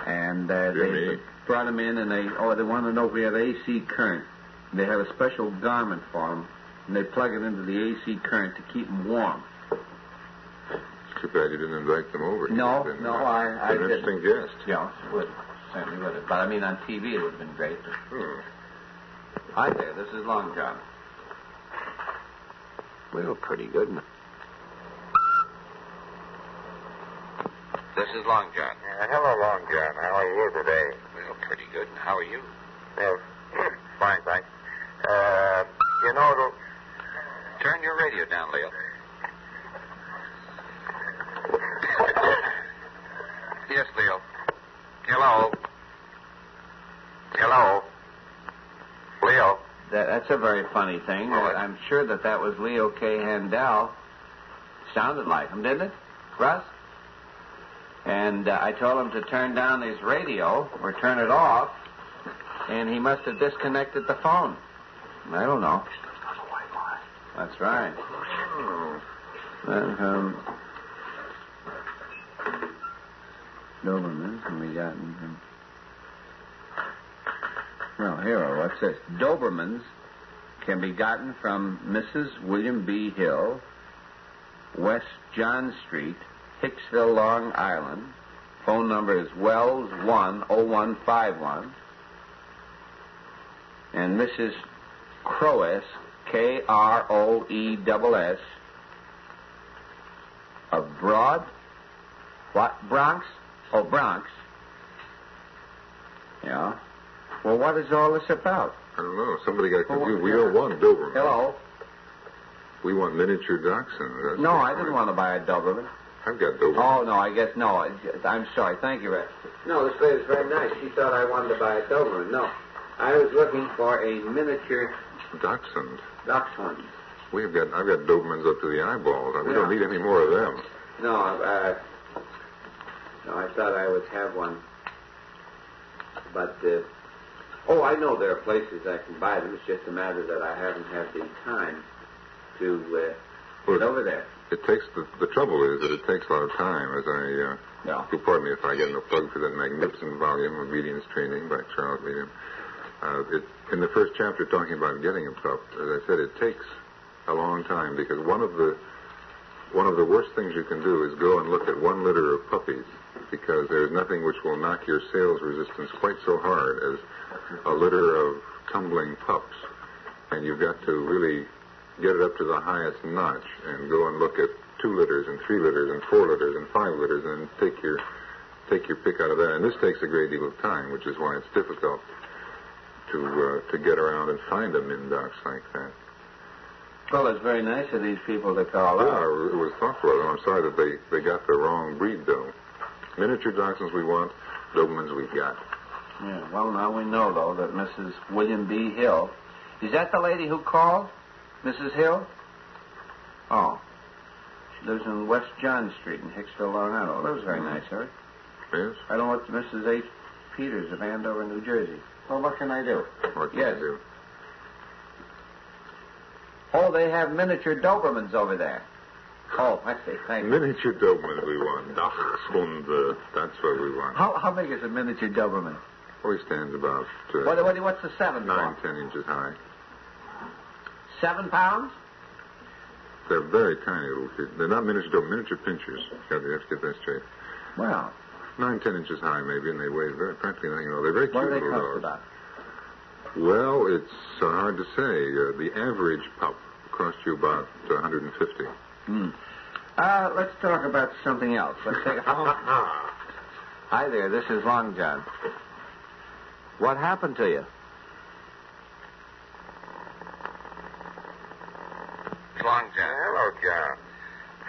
And they brought him in, and they wanted to know if we had AC current. They have a special garment for him, and they plug it into the AC current to keep him warm. It's too bad you didn't invite them over. No, I didn't. An interesting guest. Yeah, would. Certainly would have. But, I mean, on TV it would have been great. Hi there, this is Long John. We were pretty good. This is Long John. Hello, Long John. How are you today? Well, pretty good. How are you? Fine, thanks. Turn your radio down, Leo. Yes, Leo. Hello. Hello. Leo. That's a very funny thing. I'm sure that was Leo K. Handel. Sounded like him, didn't it, Russ? And I told him to turn down his radio or turn it off, and he must have disconnected the phone. I don't know. That's right. Dobermans, and we got... Well, here, what's this? Dobermans can be gotten from Mrs. William B. Hill, West John Street, Hicksville, Long Island. Phone number is Wells 10151. And Mrs. Croess, Kroess, of Bronx? Oh, Bronx. Yeah. Well, what is all this about? I don't know. Somebody got confused. We don't want Doberman. Hello? We want miniature dachshunds. No, I didn't want to buy a Doberman. I've got Doberman. Oh, no, I guess no. I'm sorry. Thank you, Red. No, this lady's very nice. She thought I wanted to buy a Doberman. No. I was looking for a miniature... Dachshund. Dachshund. I've got Dobermans up to the eyeballs. We don't need any more of them. No, I thought I would have one. But, I know there are places I can buy them. It's just a matter that I haven't had the time to get over there. It takes, the trouble is that it takes a lot of time, as you'll pardon me if I get no plug for that magnificent volume, Obedience Training by Charles Medium. In the first chapter talking about getting a pup, as I said, it takes a long time because one of the worst things you can do is go and look at one litter of puppies because there's nothing which will knock your sales resistance quite so hard as a litter of tumbling pups. And you've got to really get it up to the highest notch and go and look at 2 litters and 3 litters and 4 litters and 5 litters and take your take your pick out of that. And this takes a great deal of time, which is why it's difficult to get around and find a Mindox like that. Well, it's very nice of these people to call Yeah, out. it was thoughtful of them. I'm sorry that they got the wrong breed, though. Miniature dachshunds we want, Dobermans we've got. Yeah, well, now we know, though, that Mrs. William B. Hill... Is that the lady who called? Mrs. Hill? Oh. She lives in West John Street in Hicksville, Long Island. That was very nice, sir. Yes? I don't want Mrs. H. Peters of Andover, New Jersey. Well, what can I do? What can Yes. you do? Oh, they have miniature Dobermans over there. Oh, I see. Thank you. Miniature Doberman we want. Dachshund, that's what we want. How big is a miniature Doberman? Oh, he stands about What's the 7 9, for? 10 inches high. 7 pounds? They're very tiny little kids. They're not miniature Doberman, miniature pinchers. You have to get that straight. Well, 9, 10 inches high, maybe, and they weigh practically nothing. They're very cute what do they little cost dogs. about? Well, it's hard to say. The average pup costs you about $150. Let's talk about something else. Let's take a phone. Hi there, this is Long John. What happened to you? Long John. Hello, John.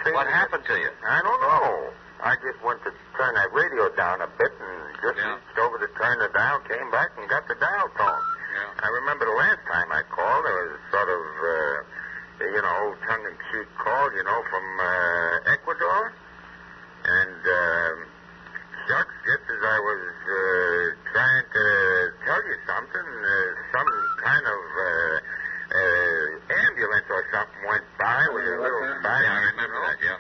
See, What happened to you? I don't know. I just went to turn that radio down a bit and just reached over to turn it down, came back and got the dial tone. Yeah. I remember the last time I called, there was sort of, tongue-in-cheek call, from Ecuador. And, shucks, just as I was trying to tell you something, some kind of ambulance or something went by with a little sign. Yeah, I remember that, yeah.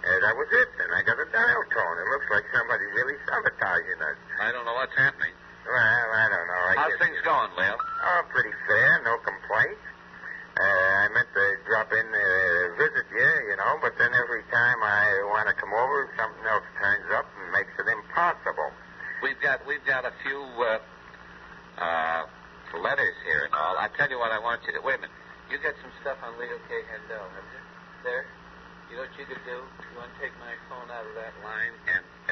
And that was it, and I got a dial tone. It looks like somebody really sabotaging us. I don't know what's happening. Well, I don't know. How's things going, Leo? Oh, pretty fair, no complaints. I meant to drop in visit you, but then every time I want to come over, something else turns up and makes it impossible. We've got a few letters here and all. I tell you what I want you to... Wait a minute. You got some stuff on Leo K. Handel, haven't you? There? You know what you could do? You want to take my phone out of that line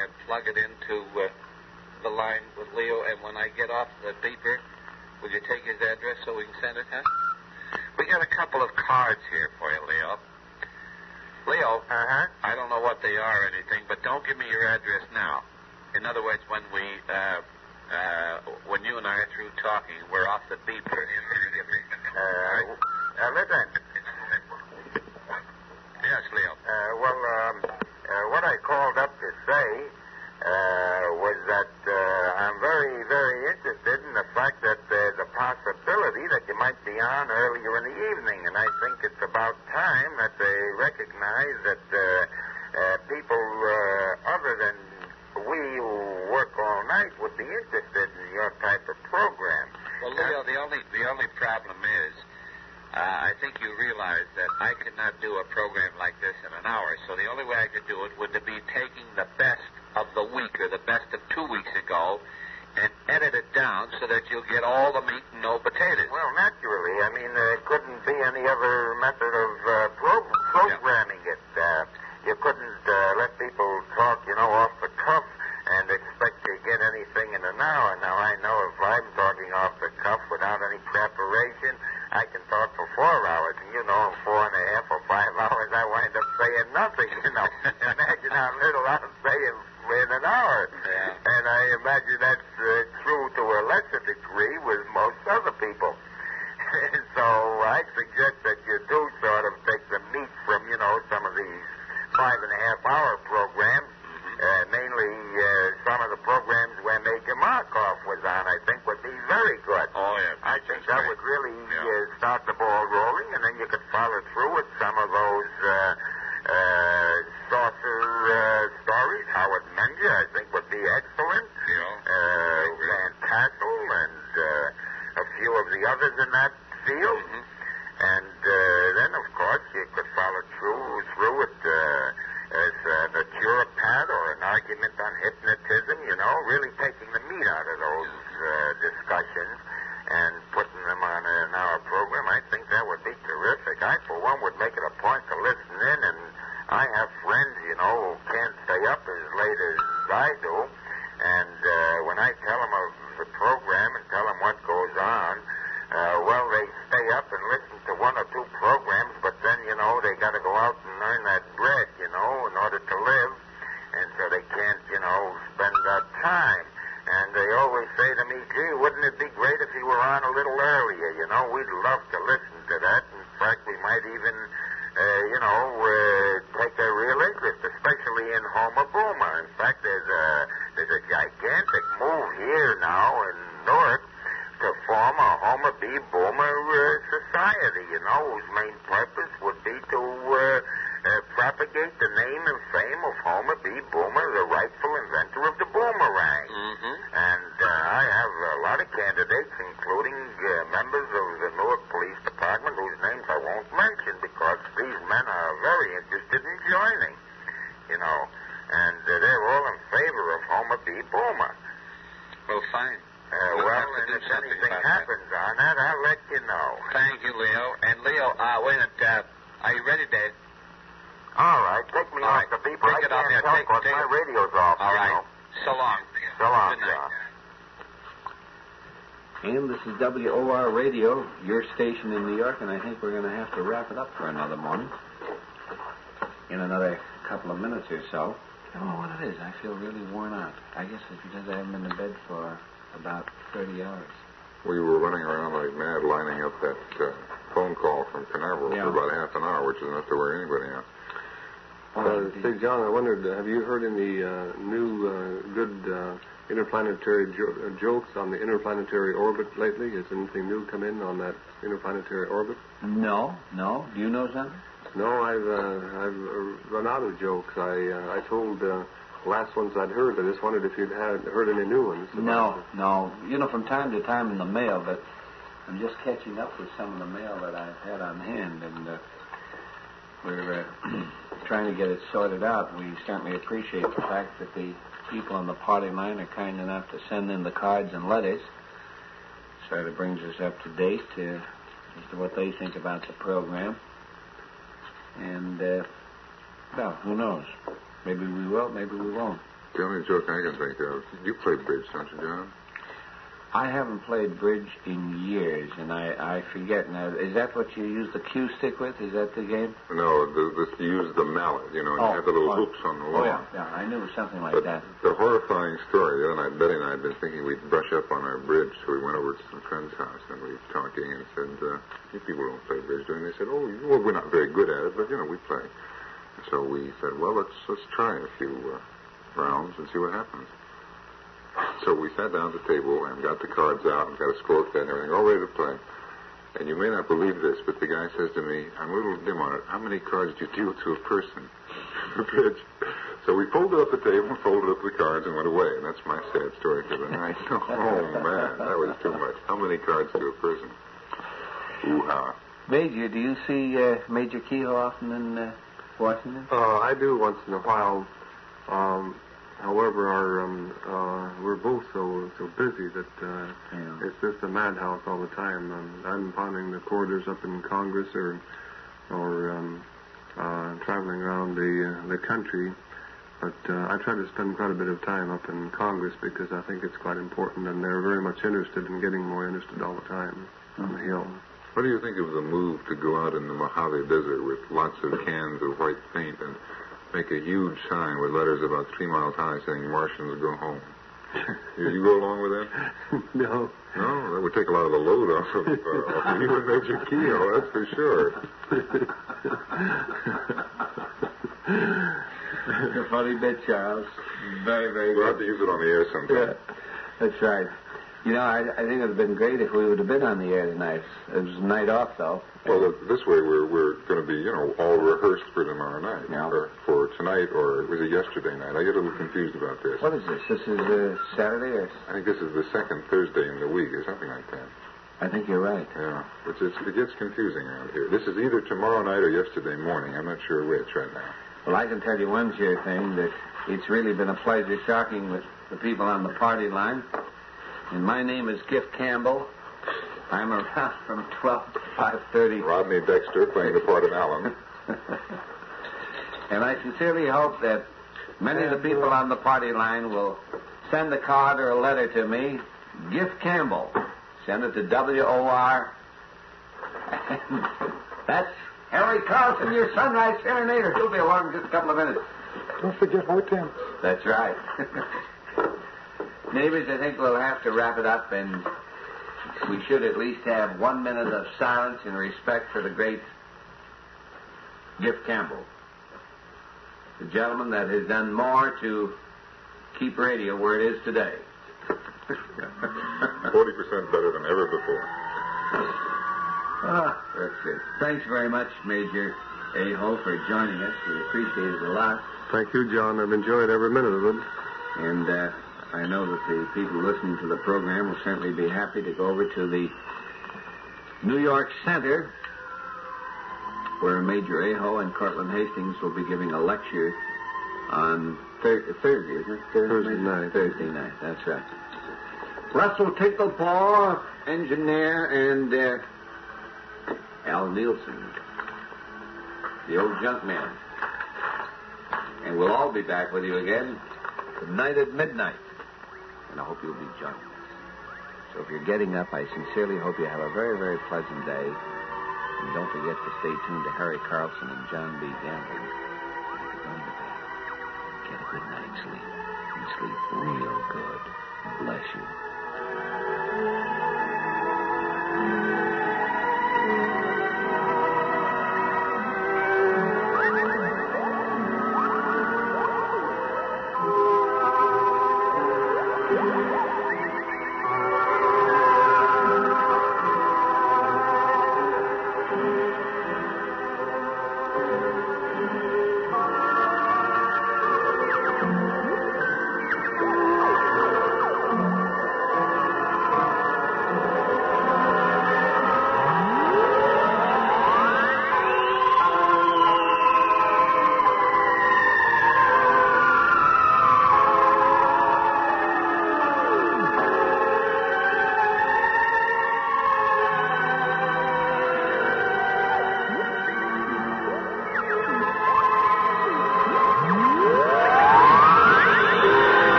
and plug it into the line with Leo, and when I get off the beeper, will you take his address so we can send it, huh? We got a couple of cards here for you, Leo. Leo, I don't know what they are or anything, but don't give me your address now. In other words, when you and I are through talking, we're off the beeper. Listen. Yes, Leo. What I called up to say was that I'm very, very interested in the fact that there's a possibility that you might be on earlier in the evening, and I think it's about time that they recognize that people other than we who work all night would be interested in your type of program. Well, Leo, the only problem is, I think you realize that I could not do a program like this in an hour. So the only way I could do it would be taking the best of the week or the best of 2 weeks ago and edit it down so that you'll get all the meat and no potatoes. Well, naturally. I mean, there couldn't be any other method of programming it. You couldn't let people talk, off the cuff and expect to get anything in an hour. Now, I know if I'm talking off the cuff without any preparation, I can talk for 4 hours. And, in 4.5 or 5 hours, I wind up saying nothing, Imagine how little I'm saying in an hour. Yeah. And I imagine that's true to a lesser degree with most other people. So I suggest that you do sort of take the meat from, some of these 5.5-hour programs. Mainly some of the programs where Major Markov was on, I think, would be very good. Oh, yeah. I think that would really start the ball rolling, and then you could follow through with some of those saucer stories. Howard Menger, I think, would be excellent. Van Tassel and a few of the others in that field. And then, of course, you could follow through with as a naturopath or an argument on hypnotism, really taking the meat out of those discussions and putting them on an hour program. I think that would be terrific. I, for one, would make it a point to listen in, and I have friends, who can't stay up as late as little earlier, We'd love to listen to that. In fact, we might even, take a real interest, especially in Homer Boomer. In fact, there's a gigantic move here now in Newark to form a Homer B. Boomer society, whose main purpose would be to propagate the name and fame of Homer B. Boomer, the rightful inventor of the boomerang. Mm-hmm. And I have a lot of candidates, including members of the Newark Police Department, whose names I won't mention because these men are very interested in joining, and they're all in favor of Homer B. Boomer. Well, fine. Well, and if anything happens on that, I'll let you know. Thank you, Leo. And Leo, wait a minute. Are you ready, Dave? All right, take me off the beep. I can't talk because my radio's off. All right. So long. So long, Good night. John. And this is WOR Radio, your station in New York, and I think we're going to have to wrap it up for another morning. In another couple of minutes or so. I don't know what it is. I feel really worn out. I guess it's because I haven't been in bed for about 30 hours. We were running around like mad lining up that phone call from Canaveral for about half an hour, which is enough to wear anybody out. Say, John, I wondered, have you heard any new good interplanetary jokes on the interplanetary orbit lately? Has anything new come in on that interplanetary orbit? No. Do you know something? No, I've run out of jokes. I told last ones I'd heard. I just wondered if you'd heard any new ones. No. From time to time in the mail, but I'm just catching up with some of the mail that I've had on hand, and we're trying to get it sorted out. We certainly appreciate the fact that the people on the party line are kind enough to send in the cards and letters. Sort of brings us up to date as to what they think about the program. And, who knows? Maybe we will, maybe we won't. The only joke I can think of, you play bridge, don't you, John? I haven't played bridge in years, and I forget. Now, is that what you use the cue stick with? Is that the game? No, you use the mallet, and you have the little hoops on the wall. Oh, yeah, I knew it was something like that. The horrifying story, the other night, Betty and I had been thinking we'd brush up on our bridge, so we went over to some friend's house, and we were talking, and said, you people don't play bridge, do you? And they said, well, we're not very good at it, but, we play. So we said, well, let's try a few rounds and see what happens. So we sat down at the table and got the cards out and got a scorecard and everything, all ready to play. And you may not believe this, but the guy says to me, I'm a little dim on it, how many cards do you deal to a person for bridge? So we folded up the table, folded up the cards, and went away. And that's my sad story for the night. Oh, man, that was too much. How many cards to a person? Ooh-ha. Major, do you see Major Kehoe often in Washington? I do once in a while. However, we're both so busy that it's just a madhouse all the time. I'm pounding the corridors up in Congress or traveling around the country. But I try to spend quite a bit of time up in Congress because I think it's quite important, and they're very much interested in getting more interested all the time on the Hill. What do you think of the move to go out in the Mojave Desert with lots of cans of white paint and make a huge sign with letters about 3 miles high saying Martians go home? You go along with that? No. No? That would take a lot of the load off of you and Major Kehoe, that's for sure. A funny bit, Charles. Very, very We'll good. have to use it on the air sometime. Yeah, that's right. I think it would have been great if we would have been on the air tonight. It was a night off, though. Well, this way we're going to be, all rehearsed for tomorrow night. Yeah. Or for tonight, or was it yesterday night? I get a little confused about this. What is this? This is Saturday or... I think this is the second Thursday in the week or something like that. I think you're right. Yeah, it gets confusing around here. This is either tomorrow night or yesterday morning. I'm not sure which right now. Well, I can tell you one sure thing, that it's really been a pleasure talking with the people on the party line. And my name is Gift Campbell. I'm around from 12 to 5:30. Rodney Dexter playing the part of Alan. And I sincerely hope that many of the people on the party line will send a card or a letter to me. Gift Campbell. Send it to WOR. And that's Harry Carlson, your Sunrise Serenader. He'll be along in just a couple of minutes. Don't forget Hortense. That's right. Neighbors, I think we'll have to wrap it up, and we should at least have 1 minute of silence in respect for the great Giff Campbell, the gentleman that has done more to keep radio where it is today. 40% better than ever before. That's it. Thanks very much, Major Aho, for joining us. We appreciate it a lot. Thank you, John. I've enjoyed every minute of it. And I know that the people listening to the program will certainly be happy to go over to the New York Center, where Major Aho and Cortland Hastings will be giving a lecture on Thursday, isn't it? Thursday night. Thursday night, that's right. Russell Ticklepaw, engineer, and Al Nielsen, the old junk man. And we'll all be back with you again tonight at midnight. And I hope you'll be joining us. So if you're getting up, I sincerely hope you have a very, very pleasant day. And don't forget to stay tuned to Harry Carlson and John B. Gambling. And if you're going to bed, get a good night's sleep. And sleep real good. Bless you.